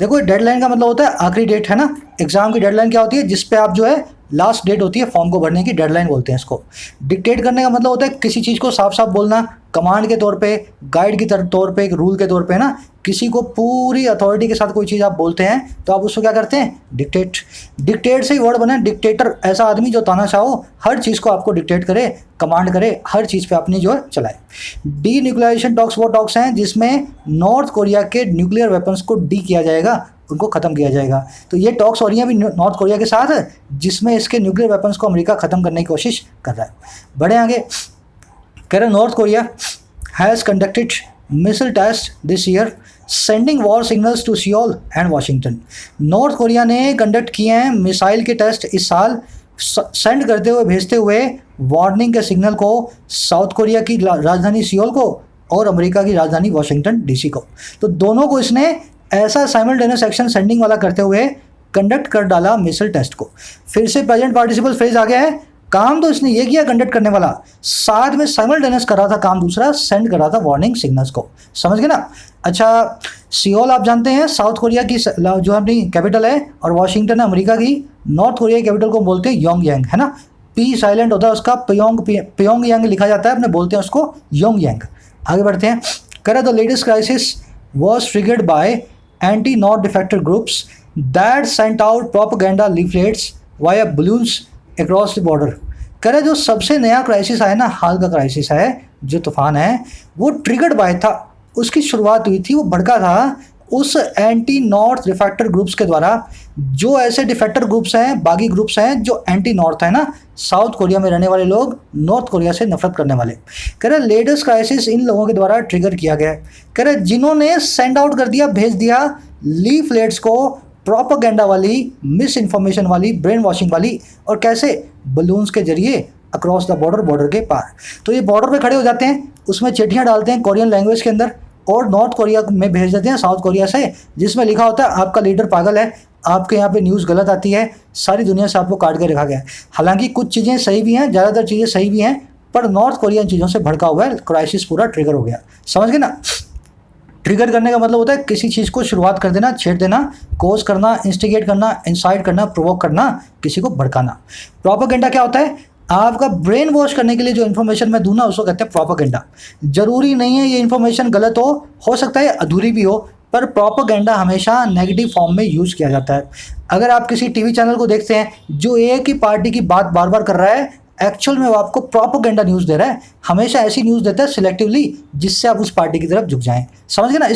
देखो, डेडलाइन का मतलब होता है आखिरी डेट, है ना। एग्जाम की डेडलाइन क्या होती है? जिस पे आप जो है लास्ट डेट होती है फॉर्म को भरने की, डेडलाइन बोलते हैं इसको। डिक्टेट करने का मतलब होता है किसी चीज़ को साफ साफ बोलना, कमांड के तौर पे, गाइड के तौर पे, एक रूल के तौर पे ना। किसी को पूरी अथॉरिटी के साथ कोई चीज़ आप बोलते हैं तो आप उसको क्या करते हैं? डिक्टेट। डिक्टेट से ही वर्ड बना डिक्टेटर, ऐसा आदमी जो तानाशाह हो, हर चीज़ को आपको डिक्टेट करे, कमांड करे, हर चीज़ पे अपनी जो है चलाए। डीन्यूक्लियराइजेशन टॉक्स वो टॉक्स हैं जिसमें नॉर्थ कोरिया के न्यूक्लियर वेपन्स को डी किया जाएगा, उनको ख़त्म किया जाएगा। तो ये टॉक्स हो रही हैं अभी नॉर्थ कोरिया के साथ, जिसमें इसके न्यूक्लियर वेपन्स को अमेरिका ख़त्म करने की कोशिश कर रहा है। बढ़े आगे, कह रहे North Korea has conducted missile test this year sending war signals to Seoul and Washington. North Korea ने कंडक्ट किए हैं मिसाइल के टेस्ट इस साल, सेंड करते हुए, भेजते हुए वार्निंग के सिग्नल को साउथ कोरिया की राजधानी सियोल को और अमेरिका की राजधानी वाशिंगटन डीसी को। तो दोनों को इसने ऐसा साइमल्टेनियस एक्शन सेंडिंग वाला करते हुए कंडक्ट कर डाला मिसाइल टेस्ट को। फिर से प्रेजेंट पार्टिसिपल फ्रेज आ गया है। काम तो इसने ये किया कंडक्ट करने वाला, साथ में साइमल्टेनियस कर रहा था काम दूसरा, सेंड कर रहा था वार्निंग सिग्नल्स को। समझ गए ना? अच्छा, सियोल आप जानते हैं साउथ कोरिया की जो अपनी कैपिटल है, और वाशिंगटन है अमेरिका की। नॉर्थ कोरिया की कैपिटल को बोलते हैं योंगयांग, है ना। पी साइलेंट होता है उसका, प्योंगयांग लिखा जाता है, अपने बोलते हैं उसको योंगयांग। आगे बढ़ते हैं। कह the latest crisis was triggered by anti north डिफेक्टर groups that sent out propaganda leaflets via balloons across the border. कह रहे जो सबसे नया क्राइसिस है ना, हाल का क्राइसिस है, जो तूफान है, वो ट्रिगर्ड बाय था, उसकी शुरुआत हुई थी, वो भड़का था उस एंटी नॉर्थ डिफेक्टर ग्रुप्स के द्वारा। जो ऐसे डिफेक्टर ग्रुप्स हैं, बागी ग्रुप्स हैं जो एंटी नॉर्थ है ना, साउथ कोरिया में रहने वाले लोग, नॉर्थ कोरिया से नफरत करने वाले। कह रहे लेटेस्ट क्राइसिस इन लोगों के द्वारा ट्रिगर किया गया है। कह रहे जिन्होंने सेंड आउट कर दिया, भेज दिया लीफलेट्स को, प्रोपेगेंडा वाली, मिस इन्फॉर्मेशन वाली, ब्रेन वॉशिंग वाली, और कैसे? बलून्स के जरिए अक्रॉस द बॉर्डर, बॉर्डर के पार। तो ये बॉर्डर पे खड़े हो जाते हैं, उसमें चिट्ठियाँ डालते हैं कोरियन लैंग्वेज के अंदर, और नॉर्थ कोरिया में भेज देते हैं, साउथ कोरिया से, जिसमें लिखा होता है आपका लीडर पागल है, आपके यहाँ पे न्यूज़ गलत आती है, सारी दुनिया से आपको काट के रखा गया है। हालांकि कुछ चीज़ें सही भी हैं, ज़्यादातर चीज़ें सही भी हैं, पर नॉर्थ कोरिया इन चीज़ों से भड़का हुआ है, क्राइसिस पूरा ट्रिगर हो गया। समझ गए ना? ट्रिगर करने का मतलब होता है किसी चीज़ को शुरुआत कर देना, छेड़ देना, कोज करना, इंस्टिगेट करना, इंसाइट करना, प्रोवोक करना, किसी को भड़काना। प्रोपेगेंडा क्या होता है? आपका ब्रेन वॉश करने के लिए जो इन्फॉर्मेशन मैं दूँ ना, उसको कहते हैं प्रोपेगेंडा। जरूरी नहीं है ये इन्फॉर्मेशन गलत हो सकता है अधूरी भी हो, पर प्रोपेगेंडा हमेशा नेगेटिव फॉर्म में यूज़ किया जाता है। अगर आप किसी टीवी चैनल को देखते हैं जो एक ही पार्टी की बात बार बार कर रहा है, एक्चुअल में वो आपको प्रोपेगेंडा न्यूज़ दे रहा है। हमेशा ऐसी न्यूज़ देता है सिलेक्टिवली, जिससे आप उस पार्टी की तरफ झुक जाएं। समझ गए ना?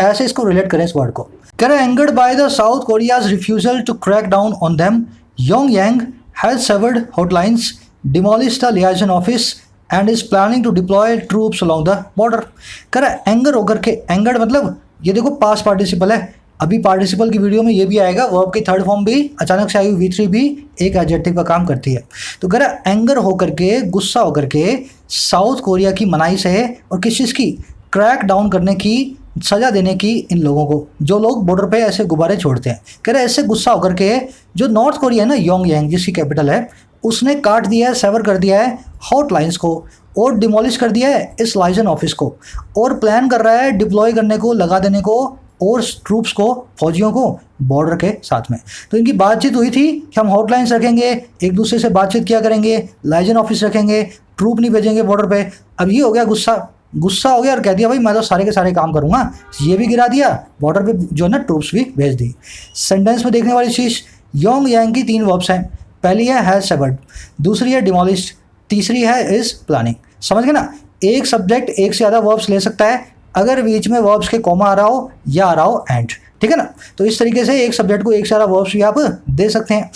ऐसे इसको रिलेट करें इस वर्ड को। कह रहे angered by the South Korea's refusal to crack down on them, Pyongyang has severed hotlines, demolished the liaison office and is planning to deploy troops along the border. कह रहे एंगर होकर के, angered मतलब ये देखो पास्ट पार्टिसिपल है, अभी participle की वीडियो में ये भी आएगा, वर्ब की थर्ड फॉर्म भी अचानक से आई हुई V3 भी एक एडजेक्टिव का काम करती है। तो कह रहा एंगर होकर के, गुस्सा होकर के साउथ कोरिया की मनाही से, और किस चीज़ की? क्रैक डाउन करने की, सज़ा देने की इन लोगों को, जो लोग बॉर्डर पे ऐसे गुब्बारे छोड़ते हैं। कह रहे ऐसे गुस्सा होकर के जो नॉर्थ कोरिया है ना, योंगयांग जिसकी कैपिटल है, उसने काट दिया है, सेवर कर दिया है हॉटलाइंस को, और डिमोलिश कर दिया है इस लाइजन ऑफिस को, और प्लान कर रहा है डिप्लॉय करने को, लगा देने को और ट्रूप्स को, फौजियों को बॉर्डर के साथ में। तो इनकी बातचीत हुई थी कि हम हॉटलाइंस रखेंगे, एक दूसरे से बातचीत किया करेंगे, लाइजन ऑफिस रखेंगे, ट्रूप नहीं भेजेंगे बॉर्डर पे। अब ये हो गया गुस्सा हो गया और कह दिया भाई मैं तो सारे के सारे काम करूंगा, ये भी गिरा दिया, बॉर्डर पे जो है ना ट्रूप्स भी भेज दी। सेंटेंस में देखने वाली चीज़, योंग यांग की 3 वर्ब्स हैं। पहली है हैज सेवर्ड, दूसरी है डिमोलिश्ड, तीसरी है इज प्लानिंग। समझ गए ना, एक सब्जेक्ट एक से ज़्यादा वर्ब्स ले सकता है अगर बीच में वर्ब्स के कॉमा आ रहा हो या आ रहा हो एंड, ठीक है ना। तो इस तरीके से एक सब्जेक्ट को एक से ज़्यादा वर्ब्स भी आप दे सकते हैं।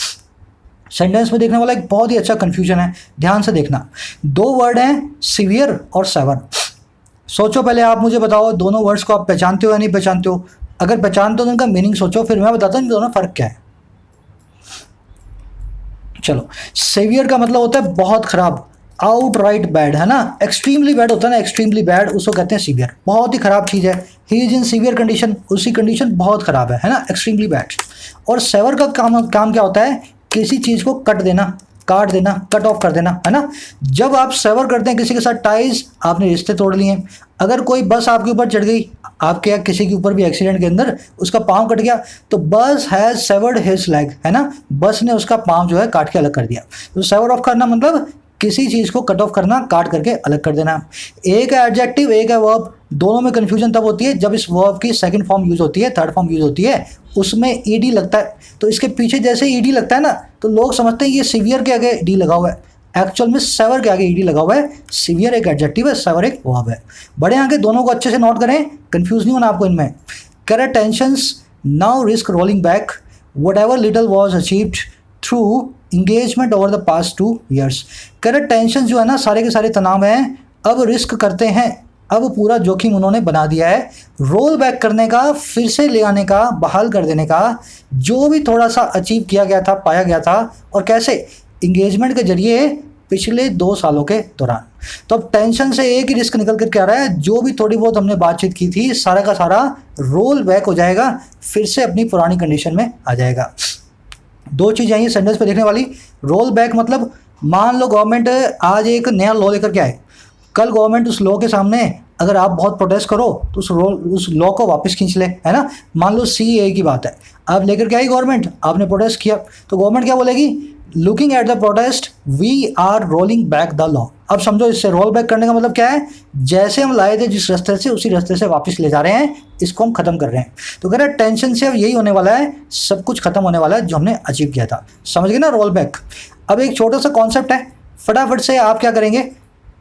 सेंटेंस में देखने वाला एक बहुत ही अच्छा कंफ्यूजन है, ध्यान से देखना। 2 वर्ड हैं सीवियर और सेवर। सोचो पहले, आप मुझे बताओ दोनों वर्ड्स को आप पहचानते हो या नहीं पहचानते हो। अगर पहचानते हो तो उनका मीनिंग सोचो, फिर मैं बताता हूँ दोनों फ़र्क क्या है। चलो, सेवियर का मतलब होता है बहुत खराब, आउट राइट बैड, है ना। एक्सट्रीमली बैड होता है ना, एक्सट्रीमली बैड, उसको कहते हैं सीवियर, बहुत ही खराब चीज़ है। He is in severe condition, उसकी कंडीशन बहुत खराब है ना, एक्सट्रीमली बैड। और सेवर का काम क्या होता है, किसी चीज़ को कट देना, काट देना, कट ऑफ कर देना, है ना। जब आप सेवर करते हैं किसी के साथ टाइज, आपने रिश्ते तोड़ लिए। अगर कोई बस आपके ऊपर चढ़ गई, आपके या किसी के ऊपर भी एक्सीडेंट के अंदर उसका पाँव कट गया, तो बस हैज़ सेवर्ड हिज लेग, है ना, बस ने उसका पाँव जो है काट के अलग कर दिया। तो सेवर ऑफ करना मतलब किसी चीज़ को कट ऑफ करना, काट करके अलग कर देना। एक है एडजेक्टिव, एक है वर्ब। दोनों में कन्फ्यूजन तब होती है जब इस वर्ब की सेकंड फॉर्म यूज़ होती है, थर्ड फॉर्म यूज़ होती है, उसमें ईडी लगता है। तो इसके पीछे जैसे ईडी लगता है ना, तो लोग समझते हैं ये सीवियर के आगे डी लगा हुआ है, एक्चुअल में सेवर के आगे ईडी लगा हुआ है। सीवियर एक एडजेक्टिव है, सेवर एक वर्ब है। बड़े आगे दोनों को अच्छे से नोट करें, कंफ्यूज नहीं होना आपको इनमें। Correct tensions now risk rolling back, what ever little was achieved through engagement over the past 2 years। Correct tension जो है ना, सारे के सारे तनाव हैं, अब रिस्क करते हैं, अब पूरा जोखिम उन्होंने बना दिया है। रोल बैक करने का, फिर से ले आने का, बहाल कर देने का, जो भी थोड़ा सा अचीव किया गया था, पाया गया था। और कैसे, इंगेजमेंट के जरिए पिछले 2 सालों के दौरान। तो अब टेंशन से एक ही रिस्क निकल कर के आ रहा है, जो भी थोड़ी बहुत हमने बातचीत की थी सारा का सारा रोल बैक हो जाएगा, फिर से अपनी पुरानी कंडीशन में आ जाएगा। 2 चीज़ें आई सेंटेंस पे देखने वाली। रोल बैक मतलब, मान लो गवर्नमेंट आज एक नया लॉ लेकर के आए, कल गवर्नमेंट उस लॉ के सामने अगर आप बहुत प्रोटेस्ट करो तो उस लॉ को वापस खींच ले, है ना। मान लो सीएए की बात है, आप लेकर के आई गवर्नमेंट, आपने प्रोटेस्ट किया, तो गवर्नमेंट क्या बोलेगी, looking at the protest we are rolling back the law. अब समझो, इससे रोल बैक करने का मतलब क्या है, जैसे हम लाए थे जिस रास्ते से, उसी रास्ते से वापस ले जा रहे हैं, इसको हम खत्म कर रहे हैं। तो कह रहे हैं टेंशन से अब यही होने वाला है, सब कुछ खत्म होने वाला है जो हमने अचीव किया था। समझ गए ना रोल बैक। अब एक छोटा सा कॉन्सेप्ट है, फटाफट से आप क्या करेंगे,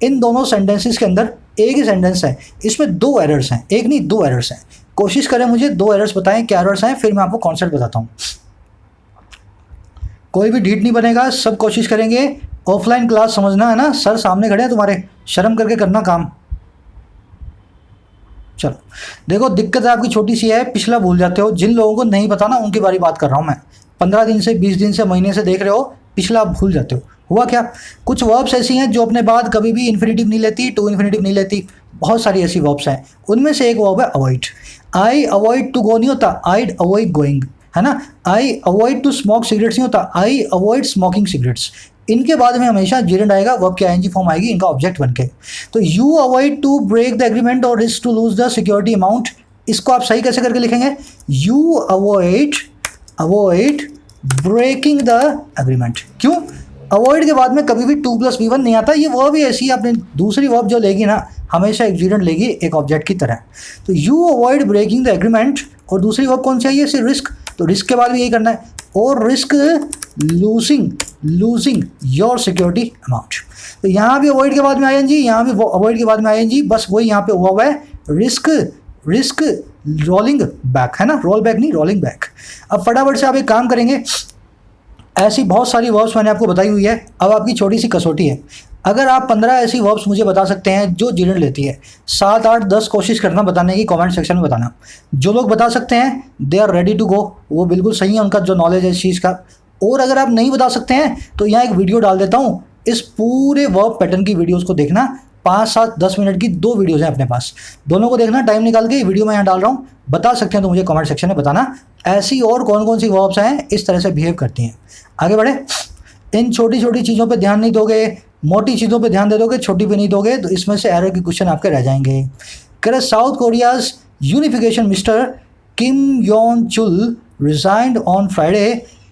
इन दोनों सेंटेंसेस के अंदर एक ही सेंटेंस है, इसमें 2 एरर्स हैं, एक नहीं 2 एरर्स हैं। कोशिश करें मुझे 2 एरर्स बताएं, क्या एरर्स हैं, फिर मैं आपको कॉन्सेप्ट बताता हूँ। कोई भी ढीठ नहीं बनेगा, सब कोशिश करेंगे। ऑफलाइन क्लास समझना है ना, सर सामने खड़े हैं तुम्हारे, शर्म करके करना काम। चलो देखो, दिक्कत आपकी छोटी सी है, पिछला भूल जाते हो। जिन लोगों को नहीं पता ना, उनकी बारी बात कर रहा हूँ मैं। 15 दिन से, 20 दिन से, महीने से देख रहे हो, पिछला आप भूल जाते हो। हुआ क्या, कुछ वर्ब्स ऐसी हैं जो अपने बाद कभी भी इन्फिनेटिव नहीं लेती, टू इन्फिनेटिव नहीं लेती। बहुत सारी ऐसी वर्ब्स हैं, उनमें से एक वर्ब है avoid. I avoid to go नहीं होता, आईड अवॉइड गोइंग, है ना। I avoid to smoke cigarettes नहीं होता, आई अवॉइड स्मोकिंग सिगरेट्स। इनके बाद में हमेशा जीरेंड आएगा, वर्ब की आईएनजी फॉर्म आएगी इनका ऑब्जेक्ट बनके। तो you avoid to break the agreement और risk to lose the security amount, इसको आप सही कैसे करके लिखेंगे, you avoid breaking the agreement. क्यों, अवॉइड के बाद में कभी भी 2 + V1 नहीं आता, ये वर्ब ही ऐसी है। अपनी दूसरी वर्ब जो लेगी ना, हमेशा एक जीरेंड लेगी, एक ऑब्जेक्ट की तरह। तो you avoid breaking the agreement, और दूसरी वर्ब कौन सी आई है, सिर्फ रिस्क। तो रिस्क के बाद भी यही करना है, और risk losing your security amount. तो यहाँ भी अवॉइड के बाद में आईएनजी, यहाँ भी अवॉइड के बाद में आईएनजी, बस वही यहाँ पे हुआ है, रिस्क रोलिंग बैक, है ना, रोल बैक नहीं, रोलिंग बैक। अब फटाफट से आप एक काम करेंगे, ऐसी बहुत सारी वर्ब्स मैंने आपको बताई हुई है। अब आपकी छोटी सी कसौटी है, अगर आप 15 ऐसी वर्ब्स मुझे बता सकते हैं जो जीरेंड लेती है, 7, 8, 10 कोशिश करना बताने की, कमेंट सेक्शन में बताना। जो लोग बता सकते हैं they are ready to go, वो बिल्कुल सही है, उनका जो नॉलेज है इस चीज़ का। और अगर आप नहीं बता सकते हैं तो यहाँ एक वीडियो डाल देता हूँ, इस पूरे वर्ब पैटर्न की वीडियोज़ को देखना। 5, 7, 10 मिनट की 2 वीडियोज़ हैं अपने पास, दोनों को देखना टाइम निकाल के। वीडियो मैं यहाँ डाल रहा हूँ, बता सकते हैं तो मुझे कमेंट सेक्शन में बताना ऐसी और कौन कौन सी वर्ब्स हैं इस तरह से बिहेव करती हैं। आगे बढ़े, इन छोटी छोटी चीज़ों पे ध्यान नहीं दोगे, मोटी चीज़ों पे ध्यान दे दोगे, छोटी पे नहीं दोगे, तो इसमें से एरर के क्वेश्चन आपके रह जाएंगे। कह रहे South Korea's unification Mr Kim Yong Chul resigned on Friday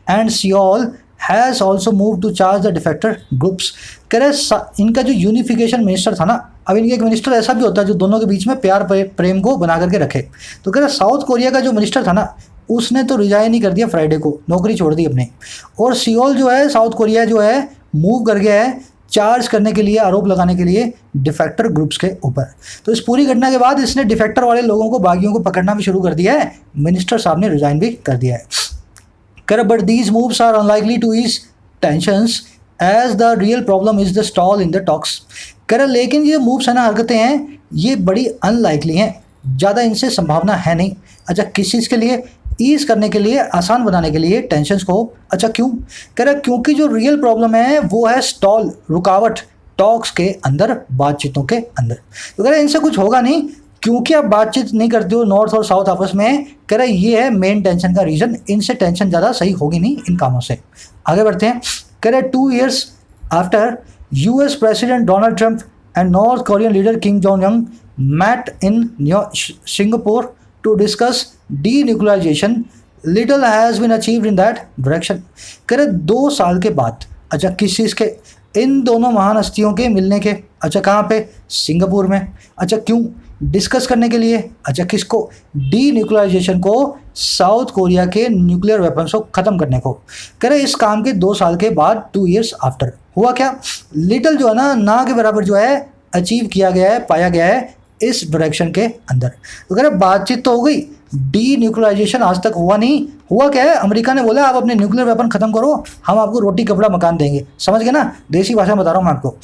and Seoul has also move to charge the defector groups. कह रहे इनका जो यूनिफिकेशन मिनिस्टर था ना, अब इनके एक मिनिस्टर ऐसा भी होता है जो दोनों के बीच में प्यार प्रेम को बना करके रखे। तो कह रहे साउथ कोरिया का जो मिनिस्टर था ना, उसने तो रिजाइन ही कर दिया फ्राइडे को, नौकरी छोड़ दी अपने। और सियोल जो है, साउथ कोरिया जो है, मूव कर गया है चार्ज करने के लिए, आरोप लगाने के लिए डिफेक्टर ग्रुप्स के ऊपर। तो इस पूरी घटना के बाद इसने डिफेक्टर वाले लोगों को, बागियों को पकड़ना भी शुरू कर दिया है। मिनिस्टर साहब ने रिजाइन भी कर दिया है। कर but these moves are unlikely to ease tensions as the real problem is the stall in the talks. कर लेकिन ये मूव्स है ना, हरकतें हैं, ये बड़ी अनलाइकली हैं, ज़्यादा इनसे संभावना है नहीं। अच्छा, किस चीज़ के लिए? ईज करने के लिए, आसान बनाने के लिए टेंशन्स को। अच्छा क्यों? कह रहा क्योंकि जो रियल प्रॉब्लम है वो है स्टॉल, रुकावट, टॉक्स के अंदर, बातचीतों के अंदर। तो कह रहा इनसे कुछ होगा नहीं क्योंकि आप बातचीत नहीं करते हो नॉर्थ और साउथ आपस में। कह रहा ये है मेन टेंशन का रीज़न, इनसे टेंशन ज़्यादा सही होगी नहीं इन कामों से। आगे बढ़ते हैं। कह रहे 2 years after US president Donald Trump and north Korean leader Kim Jong Un met in Singapore to discuss denuclearization, little has been achieved in that direction। कह रहे 2 साल के बाद, अच्छा किस चीज़ के? इन दोनों महान हस्तियों के मिलने के। अच्छा कहाँ पे? सिंगापुर में। अच्छा क्यों? डिस्कस करने के लिए। अच्छा किसको? डीन्यूक्लियराइजेशन को, साउथ कोरिया के न्यूक्लियर वेपन्स को ख़त्म करने को। कह रहे इस काम के 2 साल के बाद, 2 years आफ्टर, हुआ क्या? लिटिल जो है ना के बराबर जो है अचीव किया गया है, पाया गया है इस डायरेक्शन के अंदर। तो कह रहे बातचीत तो हो गई, डीन्यूक्लियराइजेशन आज तक हुआ नहीं। हुआ क्या है? अमेरिका ने बोला आप अपने न्यूक्लियर वेपन खत्म करो, हम आपको रोटी कपड़ा मकान देंगे। समझ गए ना? देसी भाषा में बता रहा हूँ मैं आपको।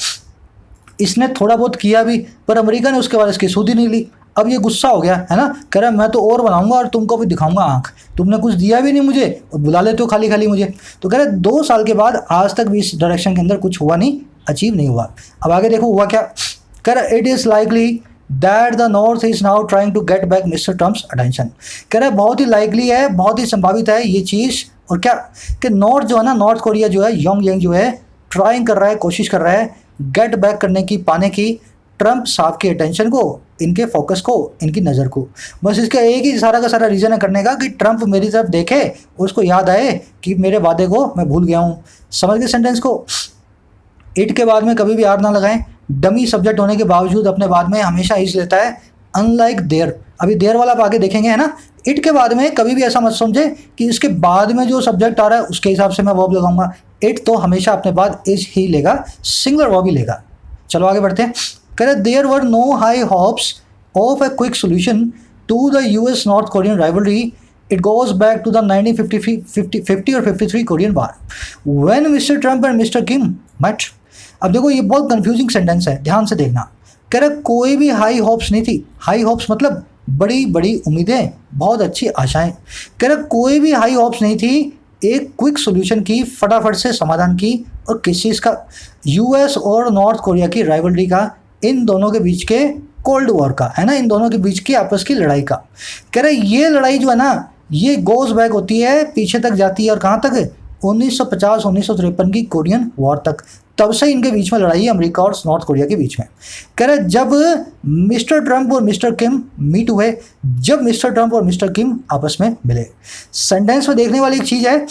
इसने थोड़ा बहुत किया भी, पर अमेरिका ने उसके बाद इसकी सूद ही नहीं ली। अब ये गुस्सा हो गया है ना, कह रहा मैं तो और बनाऊंगा और तुमको भी दिखाऊंगा आंख, तुमने कुछ दिया भी नहीं मुझे और बुला लेते हो खाली खाली मुझे। तो कह रहे 2 साल के बाद आज तक भी इस डायरेक्शन के अंदर कुछ हुआ नहीं, अचीव नहीं हुआ। अब आगे देखो हुआ क्या। कह रहा it is likely that the North is now trying to get back Mr Trump's attention. कह रहा है बहुत ही लाइकली है, बहुत ही संभावित है ये चीज़। और क्या कि नॉर्थ जो है ना, नॉर्थ कोरिया जो है, योंग जो है, ट्राइंग कर रहा है, कोशिश कर रहा है गेट बैक करने की, पाने की ट्रंप साहब की अटेंशन को, इनके फोकस को, इनकी नज़र को। बस इसका एक ही सारा का सारा रीज़न है करने का कि ट्रंप मेरी तरफ देखे, उसको याद आए कि मेरे वादे को मैं भूल गया हूँ। समझ गए सेंटेंस को? इट के बाद में कभी भी आर ना लगाएं। डमी सब्जेक्ट होने के बावजूद अपने बाद में हमेशा इज लेता है, अनलाइक देयर। अभी देयर वाला आप आगे देखेंगे है ना। इट के बाद में कभी भी ऐसा मत समझे कि इसके बाद में जो सब्जेक्ट आ रहा है उसके हिसाब से मैं वर्ब लगाऊंगा। इट तो हमेशा अपने बाद इज ही लेगा, सिंगुलर वर्ब ही लेगा। चलो आगे बढ़ते हैं। कह रहे there were no high hopes of a quick solution to the US North Korean rivalry. It goes back to the 1950 or 53 Korean War when Mr. Trump and Mr. Kim met। अब देखो ये बहुत कंफ्यूजिंग सेंटेंस है, ध्यान से देखना। कह रहा कोई भी हाई होप्स नहीं थी। हाई होप्स मतलब बड़ी बड़ी उम्मीदें, बहुत अच्छी आशाएं। कह रहा कोई भी हाई होप्स नहीं थी एक क्विक सॉल्यूशन की, फटाफट से समाधान की। और किस चीज़ का? US और नॉर्थ कोरिया की राइवलरी का, इन दोनों के बीच के कोल्ड वॉर का, है ना, इन दोनों के बीच की आपस की लड़ाई का। कह रहे ये लड़ाई जो है ना, ये गोज बैक होती है, पीछे तक जाती है। और कहाँ तक? 1950-1953 की कोरियन वॉर तक। तब से इनके बीच में लड़ाई है, अमेरिका और नॉर्थ कोरिया के बीच में। कह रहे जब मिस्टर ट्रंप और मिस्टर किम मीट हुए, जब मिस्टर ट्रंप और मिस्टर किम आपस में मिले। सेंटेंस में देखने वाली एक चीज़ है,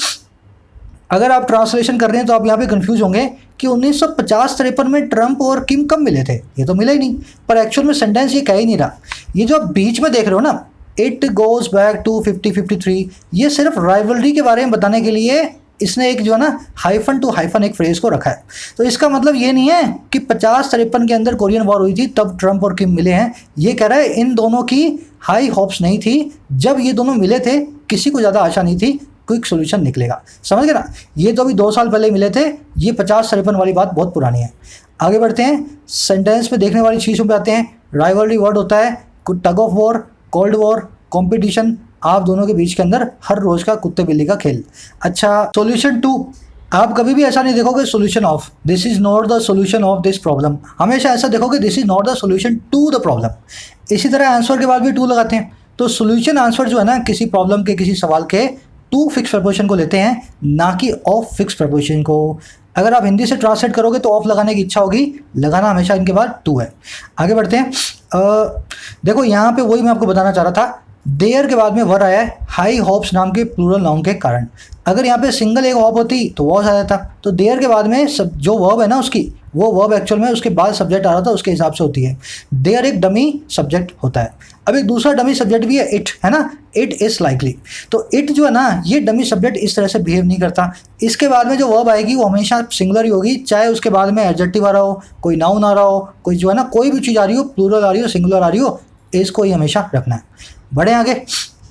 अगर आप ट्रांसलेशन कर रहे हैं तो आप यहाँ पे कंफ्यूज होंगे कि 1950-53 में ट्रंप और किम कब मिले थे। ये तो मिले ही नहीं, पर एक्चुअल में सेंटेंस ये कह ही नहीं रहा। ये जो आप बीच में देख रहे हो ना, इट गोज बैक टू 50-53, ये सिर्फ राइवलरी के बारे में बताने के लिए इसने एक जो है ना हाइफन टू हाइफन एक फ्रेज को रखा है। तो इसका मतलब ये नहीं है कि 50-53 के अंदर कोरियन वॉर हुई थी तब ट्रंप और किम मिले हैं। ये कह रहा है इन दोनों की हाई होप्स नहीं थी, जब ये दोनों मिले थे किसी को ज़्यादा आशा नहीं थी क्विक सोल्यूशन निकलेगा। समझ गए ना? ये तो अभी 2 साल पहले मिले थे, ये 50-53 वाली बात बहुत पुरानी है। आगे बढ़ते हैं, सेंटेंस पे देखने वाली चीज़ों पे आते हैं। राइवलरी वर्ड होता है tug of war, cold war, competition, आप दोनों के बीच के अंदर हर रोज का कुत्ते बिल्ली का खेल। अच्छा, सॉल्यूशन टू, आप कभी भी ऐसा नहीं देखोगे solution of, this is not the solution of this problem. हमेशा ऐसा देखोगे this is not the solution to the problem. इसी तरह आंसर के बाद भी टू लगाते हैं। तो सॉल्यूशन आंसर जो है ना, किसी प्रॉब्लम के, किसी सवाल के टू फिक्स प्रपोजिशन को लेते हैं, ना कि ऑफ फिक्स प्रपोजिशन को। अगर आप हिंदी से ट्रांसलेट करोगे तो ऑफ लगाने की इच्छा होगी, लगाना हमेशा इनके बाद टू है। आगे बढ़ते हैं। देखो यहाँ पे वही मैं आपको बताना चाह रहा था, देयर के बाद में वर आया है हाई होप्स नाम के प्लूरल नाउन के कारण। अगर यहाँ पे सिंगल एक होप होती तो वॉज आ जाता, तो देयर के बाद में सब जो वर्ब है ना उसकी, वो वर्ब एक्चुअल में उसके बाद सब्जेक्ट आ रहा था, उसके हिसाब से होती है। देयर एक डमी सब्जेक्ट होता है। अब एक दूसरा डमी सब्जेक्ट भी है, इट, है ना, इट इज़ लाइकली। तो इट जो है ना, ये डमी सब्जेक्ट इस तरह से बिहेव नहीं करता। इसके बाद में जो वर्ब आएगी वो हमेशा सिंगुलर ही होगी, चाहे उसके बाद में एडजेक्टिव आ रहा हो, कोई नाउन आ रहा हो, कोई जो है ना कोई भी चीज़ आ रही हो, प्लूरल आ रही हो, सिंगुलर आ रही हो, इसको ही हमेशा रखना है। बढ़े आगे,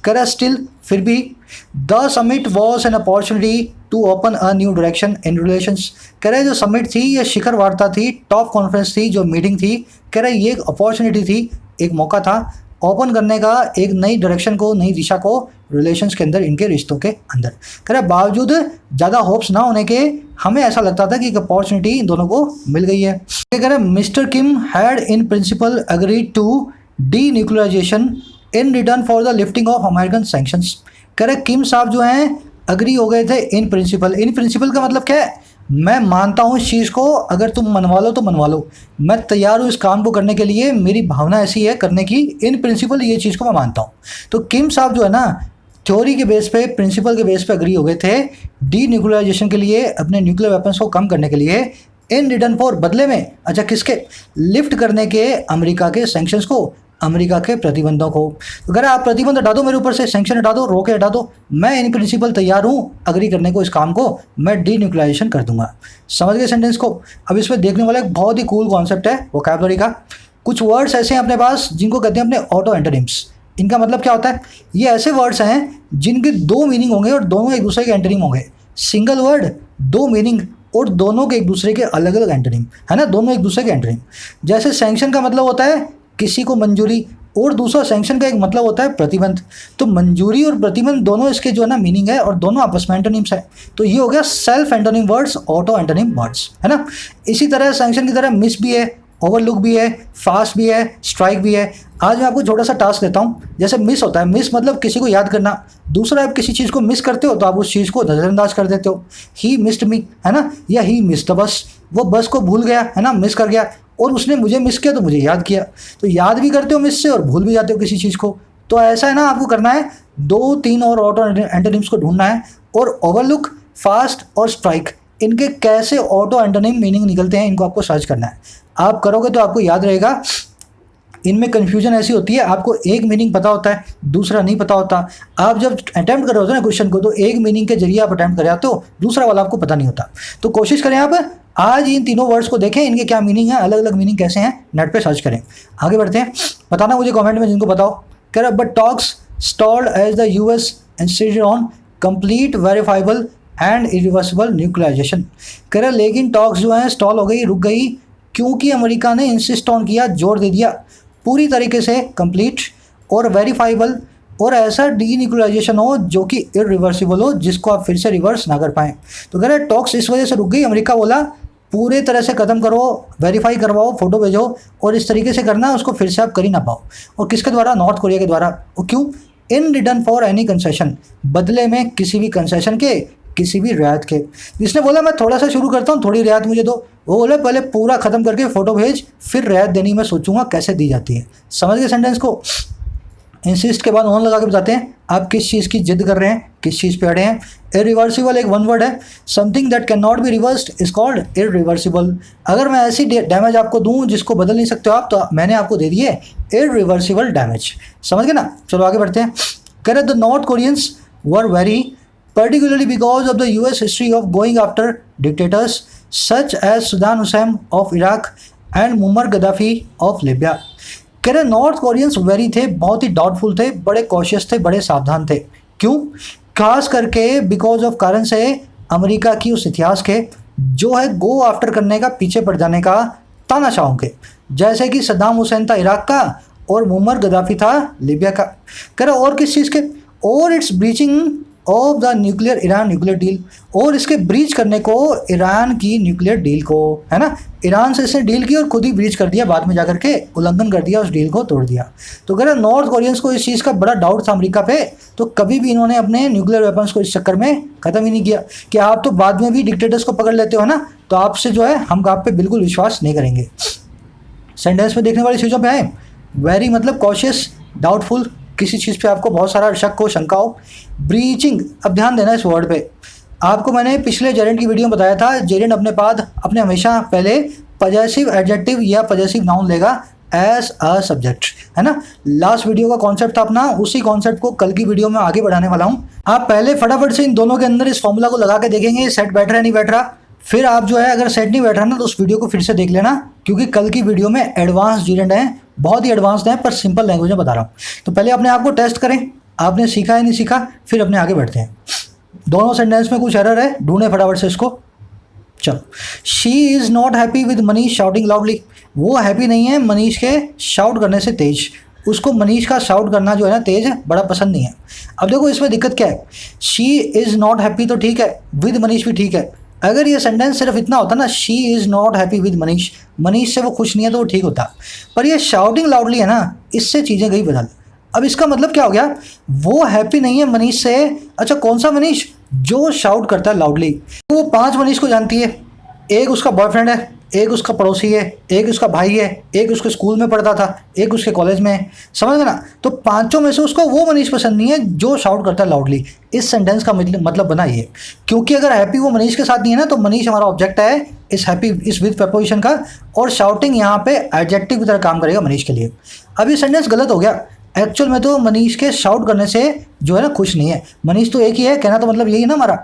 करें स्टिल, फिर भी the summit was an opportunity to open a new direction in relations. कह रहे जो समिट थी, ये शिखर वार्ता थी, टॉप कॉन्फ्रेंस थी, जो मीटिंग थी, कह रहे ये एक अपॉर्चुनिटी थी, एक मौका था ओपन करने का एक नई डायरेक्शन को, नई दिशा को रिलेशंस के अंदर, इनके रिश्तों के अंदर। कह रहे बावजूद ज़्यादा होप्स ना होने के हमें ऐसा लगता था कि एक अपॉर्चुनिटी इन दोनों को मिल गई है। कह रहे Mr Kim had in principle agreed to denuclearisation in return for the lifting of American sanctions. कह रहे किम साहब जो हैं अग्री हो गए थे इन प्रिंसिपल। इन प्रिंसिपल का मतलब क्या है, मैं मानता हूँ इस चीज़ को, अगर तुम मनवा लो तो मनवा लो, मैं तैयार हूँ इस काम को करने के लिए, मेरी भावना ऐसी है करने की, इन प्रिंसिपल ये चीज़ को मैं मानता हूँ। तो किम साहब जो है ना थ्योरी के बेस पे, प्रिंसिपल के बेस पे अग्री हो गए थे डी न्यूक्लियराइजेशन के लिए, अपने न्यूक्लियर वेपन्स को कम करने के लिए, इन रिटर्न फॉर, बदले में, अच्छा किसके, लिफ्ट करने के अमेरिका के सैंक्शंस को, अमेरिका के प्रतिबंधों को। तो अगर आप प्रतिबंध हटा दो मेरे ऊपर से, सैंक्शन हटा दो, रोके हटा दो, मैं इन प्रिंसिपल तैयार हूँ अग्री करने को, इस काम को मैं डी न्यूक्लियराइजेशन कर दूंगा। समझ गए सेंटेंस को। अब इसमें देखने वाला एक बहुत ही कूल कॉन्सेप्ट है वोकैबुलरी का। कुछ वर्ड्स ऐसे हैं अपने पास जिनको कहते हैं अपने ऑटो एंटोनिम्स। इनका मतलब क्या होता है, ये ऐसे वर्ड्स हैं जिनके दो मीनिंग होंगे और दोनों एक दूसरे के एंटोनिम होंगे। सिंगल वर्ड, दो मीनिंग और दोनों के एक दूसरे के अलग अलग एंटोनिम, है ना, दोनों एक दूसरे के एंटोनिम। जैसे सैंक्शन का मतलब होता है किसी को मंजूरी, और दूसरा सैंक्शन का एक मतलब होता है प्रतिबंध। तो मंजूरी और प्रतिबंध दोनों इसके जो है ना मीनिंग है, और दोनों आपस में एंटोनिम्स है। तो ये हो गया self antonym words, auto antonym words, है ना। इसी तरह सैंक्शन की तरह मिस भी है, ओवरलुक भी है, फास्ट भी है, स्ट्राइक भी है। आज मैं आपको छोटा सा टास्क देता हूँ। जैसे मिस होता है, मिस मतलब किसी को याद करना। दूसरा, आप किसी चीज़ को मिस करते हो तो आप उस चीज़ को नज़रअंदाज कर देते हो। ही मिस्ड मी, है ना, या ही मिस्ड द बस, वो बस को भूल गया, है ना, मिस कर गया, और उसने मुझे मिस किया तो मुझे याद किया। तो याद भी करते हो मिस से और भूल भी जाते हो किसी चीज़ को। तो ऐसा है ना, आपको करना है 2-3 और ऑटो एंटोनिम्स को ढूंढना है, और ओवरलुक, फास्ट और स्ट्राइक, इनके कैसे ऑटो एंटोनिम मीनिंग निकलते हैं, इनको आपको सर्च करना है। आप करोगे तो आपको याद रहेगा। इनमें कन्फ्यूजन ऐसी होती है, आपको एक मीनिंग पता होता है, दूसरा नहीं पता होता। आप जब अटैम्प्ट कर रहे होते हो ना क्वेश्चन को, तो एक मीनिंग के जरिए आप अटैम्प्ट कर जाते हो, दूसरा वाला आपको पता नहीं होता। तो कोशिश करें आप आज इन तीनों वर्ड्स को देखें, इनके क्या मीनिंग है, अलग अलग मीनिंग कैसे हैं, नेट पे सर्च करें। आगे बढ़ते हैं, बताना मुझे कमेंट में जिनको बताओ। कह रहा but talks stalled as the US insisted on complete verifiable and irreversible nuclearisation. कह रहा लेकिन टॉक्स जो हैं स्टॉल हो गई, रुक गई, क्योंकि अमेरिका ने इंसिस्ट ऑन किया, जोर दे दिया, पूरी तरीके से कंप्लीट और वेरीफाइबल, और ऐसा डी न्यूक्लियराइजेशन हो जो कि इरिवर्सिबल हो, जिसको आप फिर से रिवर्स ना कर पाएँ। तो कह रहे टॉक्स इस वजह से रुक गई, अमेरिका बोला पूरे तरह से ख़त्म करो, वेरीफाई करवाओ, फोटो भेजो, और इस तरीके से करना उसको फिर से आप कर ही ना पाओ। और किसके द्वारा, नॉर्थ कोरिया के द्वारा। और क्यों, इन रिटर्न फॉर एनी कंसेशन, बदले में किसी भी कंसेशन के, किसी भी रियायत के। जिसने बोला मैं थोड़ा सा शुरू करता हूँ, थोड़ी रियायत मुझे दो, वो बोले पहले पूरा ख़त्म करके फ़ोटो भेज, फिर रियायत देनी मैं सोचूंगा कैसे दी जाती है। समझ गए सेंटेंस को। इंसिस्ट के बाद ऑन लगा के बताते हैं आप किस चीज़ की जिद कर रहे हैं, किस चीज़ पे अड़े हैं। इरिवर्सिबल एक वन वर्ड है, something that can not be reversed is called irreversible. अगर मैं ऐसी डैमेज आपको दूं जिसको बदल नहीं सकते हो आप, तो मैंने आपको दे दिए इरिवर्सिबल डैमेज। समझ गए ना। चलो आगे बढ़ते हैं। कह रहे the north Koreans were very particularly because of the US history of going after dictators such as Saddam Hussein of Iraq and Muammar Gaddafi of Libya। कह रहे नॉर्थ कोरियंस वेरी थे, बहुत ही डाउटफुल थे, बड़े कॉशियस थे, बड़े सावधान थे। क्यों, खास करके बिकॉज ऑफ कारण से अमेरिका की उस इतिहास के जो है गो आफ्टर करने का, पीछे पड़ जाने का, तानाशाहों के, जैसे कि सद्दाम हुसैन था इराक का और मुअम्मर गद्दाफी था लीबिया का। कह रहे और किस चीज़ के, और it's breaching of the nuclear Iran nuclear deal, और इसके ब्रीच करने को ईरान की न्यूक्लियर डील को, है ना, ईरान से इसने डील की और खुद ही ब्रीच कर दिया, बाद में जाकर के उल्लंघन कर दिया, उस डील को तोड़ दिया। तो कह रहे नॉर्थ कोरियंस को इस चीज़ का बड़ा डाउट था अमेरिका पे, तो कभी भी इन्होंने अपने न्यूक्लियर वेपन्स को इस चक्कर में ख़त्म ही नहीं किया कि आप तो बाद में भी डिक्टेटर्स को पकड़ लेते हो ना, तो आपसे जो है हम आप पे बिल्कुल विश्वास नहीं करेंगे। सेंटेंस में देखने वाली चीज़ों पे आए, वेरी मतलब कॉशियस, डाउटफुल, किसी चीज़ पे आपको बहुत सारा शक हो, शंका हो। ब्रीचिंग, अब ध्यान देना इस वर्ड पे। आपको मैंने पिछले जेरेंट की वीडियो में बताया था, जेरेंट अपने हमेशा पहले पजेसिव एडजेक्टिव या पजेसिव नाउन लेगा एज अ सब्जेक्ट, है ना। लास्ट वीडियो का कॉन्सेप्ट था अपना, उसी कॉन्सेप्ट को कल की वीडियो में आगे बढ़ाने वाला हूँ। आप पहले फटाफट से इन दोनों के अंदर इस फॉर्मूला को लगा के देखेंगे सेट बैठ रहा है नहीं बैठ रहा। फिर आप जो है अगर सेट नहीं बैठ रहा ना तो उस वीडियो को फिर से देख लेना, क्योंकि कल की वीडियो में एडवांस जेरेंट है, बहुत ही एडवांस्ड है, पर सिंपल लैंग्वेज में बता रहा हूँ। तो पहले अपने आप को टेस्ट करें, आपने सीखा है नहीं सीखा, फिर अपने आगे बढ़ते हैं। दोनों सेंटेंस में कुछ एरर है, ढूंढे फटाफट से इसको। चलो, she is not happy with Manish shouting loudly. वो हैप्पी नहीं है मनीष के शाउट करने से तेज। उसको मनीष का शाउट करना जो है ना तेज है, बड़ा पसंद नहीं है। अब देखो इसमें दिक्कत क्या है, शी इज़ नॉट हैप्पी तो ठीक है, विद मनीष भी ठीक है। अगर ये सेंटेंस सिर्फ इतना होता ना, she is not happy with Manish, Manish से वो खुश नहीं है, तो वो ठीक होता। पर ये शाउटिंग लाउडली है ना, इससे चीज़ें गई बदल। अब इसका मतलब क्या हो गया, वो हैप्पी नहीं है मनीष से। अच्छा, कौन सा मनीष? जो शाउट करता है लाउडली। तो वो 5 मनीष को जानती है, एक उसका बॉयफ्रेंड है, एक उसका पड़ोसी है, एक उसका भाई है, एक उसके स्कूल में पढ़ता था, एक उसके कॉलेज में है, समझ गए ना। तो 5 में से उसको वो मनीष पसंद नहीं है जो शाउट करता है लाउडली। इस सेंटेंस का मतलब बना ये, क्योंकि अगर हैप्पी वो मनीष के साथ नहीं है ना, तो मनीष हमारा ऑब्जेक्ट है इस हैप्पी इस विद प्रपोजिशन का, और शाउटिंग यहाँ पे एडजेक्टिव की तरह काम करेगा मनीष के लिए। अब ये सेंटेंस गलत हो गया। एक्चुअल में तो मनीष के शाउट करने से जो है ना खुश नहीं है, मनीष तो एक ही है, कहना तो मतलब यही ना हमारा।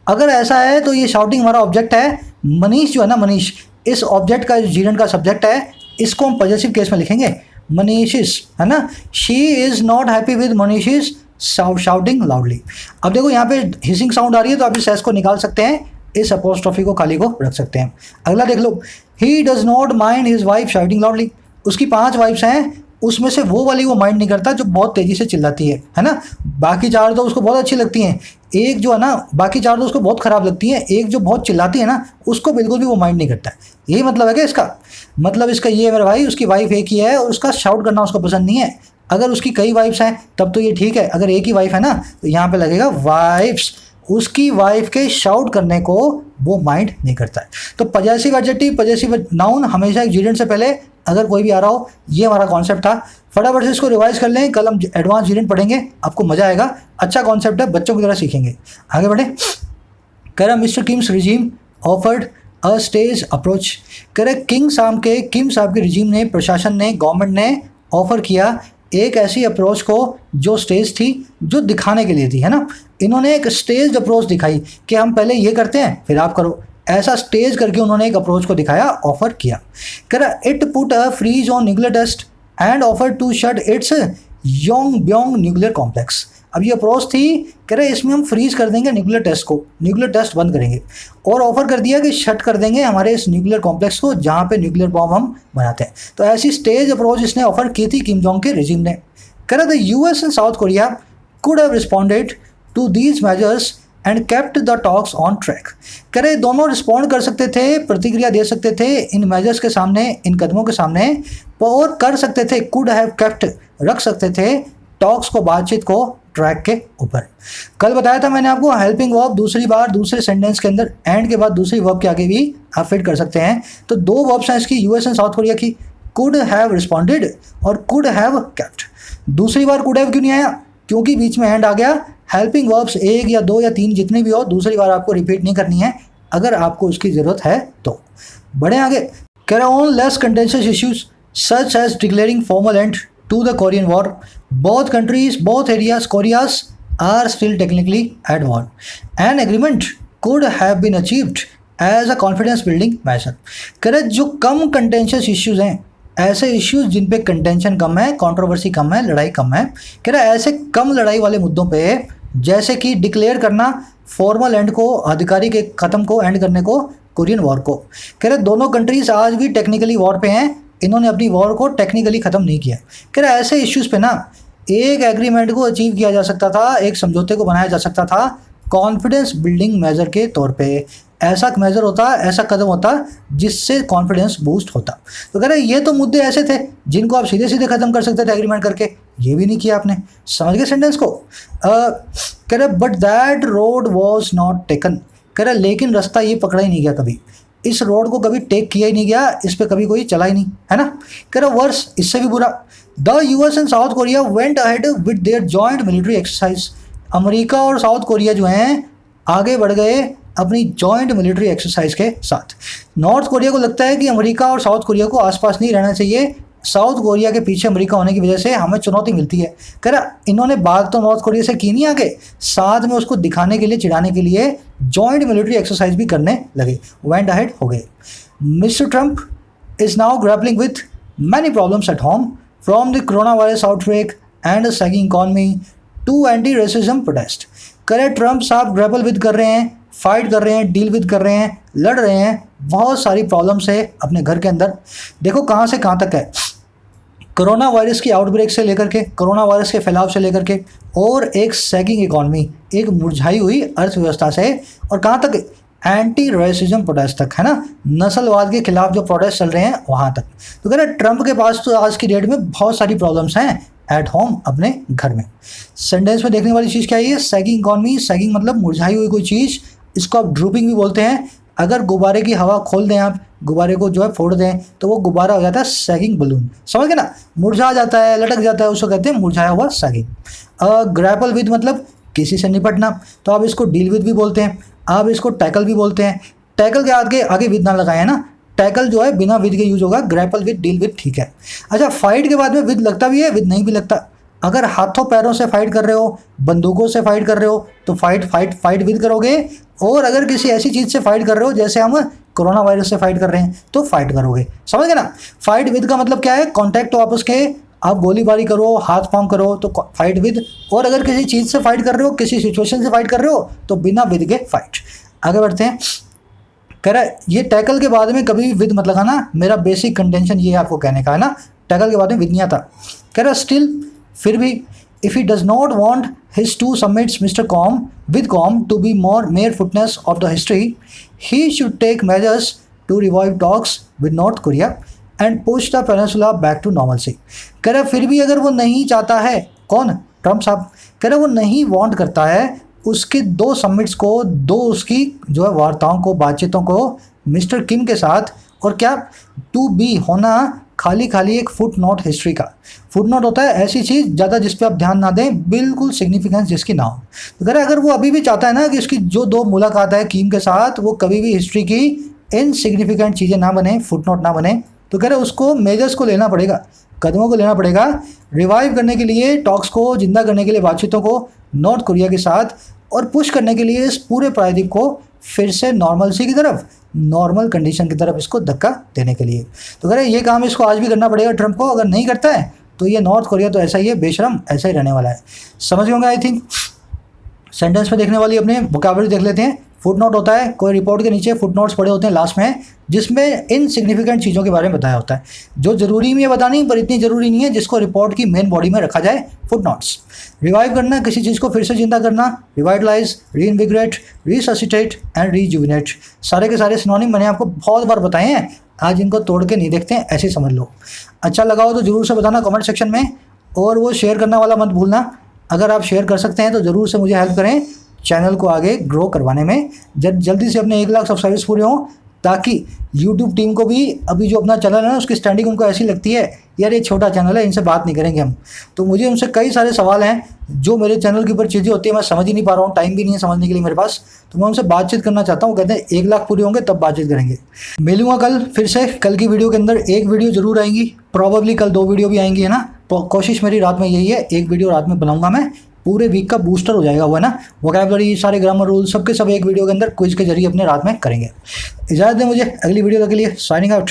अगर ऐसा है तो ये शाउटिंग हमारा ऑब्जेक्ट है, मनीष जो है ना, मनीष इस ऑब्जेक्ट का जीरेंट का सब्जेक्ट है, इसको हम पॉजिटिव केस में लिखेंगे मनीषिस, है ना। She is not happy with Manishi's shouting loudly. अब देखो यहाँ पे हिसिंग साउंड आ रही है, तो आप इस एस को निकाल सकते हैं, इस अपोस्ट्रोफी को खाली को रख सकते हैं। अगला देख लो, he does not mind his wife shouting loudly. उसकी 5 वाइफ्स हैं, उसमें से वो वाली वो माइंड नहीं करता जो बहुत तेज़ी से चिल्लाती है ना। बाकी 4 तो उसको बहुत अच्छी लगती हैं, एक जो है ना, बाकी 4 तो उसको बहुत ख़राब लगती हैं, एक जो बहुत चिल्लाती है ना, उसको बिल्कुल भी वो माइंड नहीं करता है। यही मतलब है क्या इसका? मतलब इसका ये है मेरे भाई, उसकी वाइफ एक ही है और उसका शाउट करना उसको पसंद नहीं है। अगर उसकी कई वाइफ्स हैं तब तो ये ठीक है, अगर एक ही वाइफ है ना तो यहाँ पे लगेगा वाइफ्स। उसकी वाइफ के शाउट करने को वो माइंड नहीं करता है। तो पजेसिव एडजेक्टिव, पजेसिव नाउन हमेशा एक जीरेंट से पहले अगर कोई भी आ रहा हो, ये हमारा कॉन्सेप्ट था। फटाफट से इसको रिवाइज कर लें, कल हम एडवांस जीरेंट पढ़ेंगे, आपको मजा आएगा। अच्छा कॉन्सेप्ट है, बच्चों की तरह सीखेंगे। आगे बढ़े। कह रहा mister KIMS regime offered a stage approach. कह रहे किम साहब के रिजीम ने, प्रशासन ने, गवर्नमेंट ने ऑफर किया एक ऐसी अप्रोच को जो स्टेज थी, जो दिखाने के लिए थी, है ना। इन्होंने एक स्टेज अप्रोच दिखाई कि हम पहले ये करते हैं फिर आप करो, ऐसा स्टेज करके उन्होंने एक अप्रोच को दिखाया, ऑफर किया। कह रहा it put a freeze on nuclear test and offer to shut its Yongbyon nuclear complex. अब ये अप्रोच थी, कह रहे इसमें हम फ्रीज कर देंगे न्यूक्लियर टेस्ट को, न्यूक्लियर टेस्ट बंद करेंगे, और ऑफर कर दिया कि शट कर देंगे हमारे इस न्यूक्लियर कॉम्प्लेक्स को जहाँ पे न्यूक्लियर बॉम्ब हम बनाते हैं। तो ऐसी स्टेज अप्रोच इसने ऑफर की थी किम जोंग के रिजीम ने। कह रहा the US and South Korea could have responded to these measures and kept the talks on track. कह रहे दोनों रिस्पॉन्ड कर सकते थे, प्रतिक्रिया दे सकते थे इन मेजर्स के सामने, इन कदमों के सामने, और कर सकते थे, कुड हैव केप्ट रख सकते थे टॉक्स को, बातचीत को ट्रैक के ऊपर। कल बताया था मैंने आपको हेल्पिंग वर्ब दूसरी बार दूसरे सेंटेंस के अंदर एंड के बाद दूसरी वर्ब के आगे भी आप फिट कर सकते हैं। तो 2 वर्ब्स हैं इसकी, यूएस एंड साउथ कोरिया की, कुड हैव रिस्पॉन्डेड और कुड हैव केप्ट। दूसरी बार कुड हैव क्यों नहीं आया? क्योंकि बीच में एंड आ गया। हेल्पिंग वर्ब्स 1 या 2 या 3 जितनी भी हो, दूसरी बार आपको रिपीट नहीं करनी है अगर आपको उसकी ज़रूरत है तो। बढ़े आगे। कह रहा on less contentious issues such as declaring formal end to the Korean War, both countries, both Koreas are still technically at war. An agreement could have been achieved as a confidence building measure. कह रहे जो कम contentious issues हैं, ऐसे issues जिन पे contention कम है, controversy कम है, लड़ाई कम है, कह रहे ऐसे कम लड़ाई वाले मुद्दों पे, जैसे कि डिक्लेयर करना फॉर्मल एंड को, आधिकारिक एक ख़त्म को, एंड करने को, कोरियन वॉर को। कह रहे दोनों कंट्रीज आज भी टेक्निकली वॉर पे हैं, इन्होंने अपनी वॉर को टेक्निकली ख़त्म नहीं किया। कह रहे ऐसे इश्यूज़ पे ना एक एग्रीमेंट को अचीव किया जा सकता था, एक समझौते को बनाया जा सकता था कॉन्फिडेंस बिल्डिंग मेजर के तौर पे। ऐसा मेजर होता, ऐसा कदम होता जिससे कॉन्फिडेंस बूस्ट होता। तो कह रहे ये तो मुद्दे ऐसे थे जिनको आप सीधे सीधे ख़त्म कर सकते थे एग्रीमेंट करके, ये भी नहीं किया आपने। समझ गए सेंटेंस को? कह रहे but that road was not taken. कह रहे लेकिन रास्ता ये पकड़ा ही नहीं गया कभी। इस रोड को कभी टेक किया ही नहीं गया, इस पे कभी कोई चला ही नहीं, है ना। कह रहा वर्स, इससे भी बुरा, the US and South Korea went ahead with their joint military exercise. America और साउथ कोरिया जो हैं आगे बढ़ गए अपनी जॉइंट मिलिट्री एक्सरसाइज के साथ। नॉर्थ कोरिया को लगता है कि अमेरिका और साउथ कोरिया को आसपास नहीं रहना चाहिए, साउथ कोरिया के पीछे अमेरिका होने की वजह से हमें चुनौती मिलती है। कह रहा इन्होंने बात तो नॉर्थ कोरिया से की नहीं आगे, साथ में उसको दिखाने के लिए, चिढ़ाने के लिए जॉइंट मिलिट्री एक्सरसाइज भी करने लगे, वेंट अहेड हो गए। Mr Trump is now grappling with many problems at home, from the corona virus outbreak and sagging economy to anti racism protest. करे ट्रंप साहब ग्रैपल विद कर रहे हैं, फाइट कर रहे हैं, डील विद कर रहे हैं, लड़ रहे हैं, बहुत सारी प्रॉब्लम्स है अपने घर के अंदर। देखो कहाँ से कहाँ तक है, कोरोना वायरस की आउटब्रेक से लेकर के, कोरोना वायरस के फैलाव से लेकर के, और एक सैगिंग इकॉनमी, एक मुरझाई हुई अर्थव्यवस्था से, और कहाँ तक, एंटी रेसिज्म प्रोटेस्ट तक, है ना, नस्लवाद के खिलाफ जो प्रोटेस्ट चल रहे हैं वहाँ तक। तो कह रहे ट्रंप के पास तो आज की डेट में बहुत सारी प्रॉब्लम्स हैं एट होम, अपने घर में। सेंटेंस में देखने वाली चीज़ क्या है, सैगिंग इकॉनमी, सैगिंग मतलब मुरझाई हुई कोई चीज़, इसको आप ड्रूपिंग भी बोलते हैं। अगर गुब्बारे की हवा खोल दें, आप गुब्बारे को जो है फोड़ दें, तो वो गुब्बारा हो जाता है सैगिंग बलून, समझ गए ना, मुरझा जाता है, लटक जाता है, उसको कहते हैं मुरझाया हुआ सैगिंग। ग्रैपल विद मतलब किसी से निपटना, तो आप इसको डील विद भी बोलते हैं, आप इसको टैकल भी बोलते हैं। टैकल के आगे विद ना लगाए, है ना, टैकल जो है बिना विद के यूज होगा, ग्रैपल विद, डील विद, ठीक है। अच्छा, फाइट के बाद में विद लगता भी है, विद नहीं भी लगता। अगर हाथों पैरों से फाइट कर रहे हो, बंदूकों से फाइट कर रहे हो, तो फाइट विद करोगे, और अगर किसी ऐसी चीज़ से फाइट कर रहे हो जैसे हम कोरोना वायरस से फाइट कर रहे हैं, तो फाइट करोगे, समझ गए ना। फाइट विद का मतलब क्या है, कॉन्टैक्ट हो आपस के, आप गोलीबारी करो, हाथ पांव करो, तो फाइट विद। और अगर किसी चीज़ से फाइट कर रहे हो, किसी सिचुएशन से फाइट कर रहे हो, तो बिना विद के फाइट। आगे बढ़ते हैं। कह रहा है ये टैकल के बाद में कभी भी विद मत लगाना, मेरा बेसिक कंटेंशन ये आपको कहने का है ना, टैकल के बाद में विद नहीं आता। कह रहा स्टिल, फिर भी, if he does not want his two summits Mr. with Com to be mere footnotes of the history, he should take measures to revive talks with North Korea and push the peninsula back to normalcy। कह रहा फिर भी अगर वो नहीं चाहता है, कौन, ट्रम्प साहब, कह रहा वो नहीं वांट करता है उसके दो समिट्स को, दो उसकी जो है वार्ताओं को, बातचीतों को मिस्टर किम के साथ, और क्या, टू बी होना खाली एक फुट नोट हिस्ट्री का। फुट नोट होता है ऐसी चीज़ ज़्यादा जिस पे आप ध्यान ना दें, बिल्कुल सिग्निफिकेंस जिसकी ना हो। तो कह रहे अगर वो अभी भी चाहता है ना कि इसकी जो दो मुलाकात है किम के साथ, वो कभी भी हिस्ट्री की इनसिग्निफिकेंट चीज़ें ना बने, फुट नोट ना बने, तो कह रहे उसको मेजर्स को लेना पड़ेगा, कदमों को लेना पड़ेगा रिवाइव करने के लिए, टॉक्स को जिंदा करने के लिए, बातचीतों को नॉर्थ कोरिया के साथ, और पुश करने के लिए इस पूरे प्रायद्वीप को फिर से नॉर्मलसी की तरफ, नॉर्मल कंडीशन की तरफ इसको धक्का देने के लिए। तो कह रहे ये काम इसको आज भी करना पड़ेगा ट्रंप को, अगर नहीं करता है तो ये नॉर्थ कोरिया तो ऐसा ही है, बेशरम ऐसा ही रहने वाला है। समझ गए होंगे आई थिंक। सेंटेंस में देखने वाली अपने वोकैबुलरी देख लेते हैं। फुट नोट होता है, कोई रिपोर्ट के नीचे फुट नोट्स पड़े होते हैं लास्ट में, जिसमें इनसिग्निफिकेंट चीज़ों के बारे में बताया होता है, जो ज़रूरी भी है बतानी पर इतनी ज़रूरी नहीं है जिसको रिपोर्ट की मेन बॉडी में रखा जाए, फुट नोट्स। रिवाइव करना, किसी चीज़ को फिर से जिंदा करना, रिवाइटलाइज, रीइन्विग्रेट, रिससिटेट एंड रीजुविनेट, सारे के सारे सिनोनिम मैंने आपको बहुत बार बताए हैं, आज इनको तोड़ के नहीं देखते हैं, ऐसे समझ लो। अच्छा लगा हो तो ज़रूर से बताना कमेंट सेक्शन में, और वो शेयर करना वाला मत भूलना। अगर आप शेयर कर सकते हैं तो ज़रूर से मुझे हेल्प करें चैनल को आगे ग्रो करवाने में। जल्दी से अपने 1 लाख सब्सक्राइबर्स पूरे हों, ताकि यूट्यूब टीम को भी अभी जो अपना चैनल है ना उसकी स्टैंडिंग उनको ऐसी लगती है, यार ये छोटा चैनल है, इनसे बात नहीं करेंगे हम। तो मुझे उनसे कई सारे सवाल हैं, जो मेरे चैनल के ऊपर चीज़ें होती है मैं समझ ही नहीं पा रहा हूँ, टाइम भी नहीं है समझने के लिए मेरे पास, तो मैं उनसे बातचीत करना चाहता हूँ। कहते हैं 1 लाख पूरे होंगे तब बातचीत करेंगे। मिलूंगा कल फिर से, कल की वीडियो के अंदर एक वीडियो जरूर आएंगी, प्रॉबेबली कल 2 वीडियो भी आएंगी, है ना। कोशिश मेरी रात में यही है, 1 वीडियो रात में बनाऊंगा मैं, पूरे वीक का बूस्टर हो जाएगा वो, है ना। वोकैबुलरी, सारे ग्रामर रूल सबके सब एक वीडियो के अंदर क्विज के जरिए अपने रात में करेंगे। इजाज़त दें मुझे, अगली वीडियो के लिए साइनिंग आउट।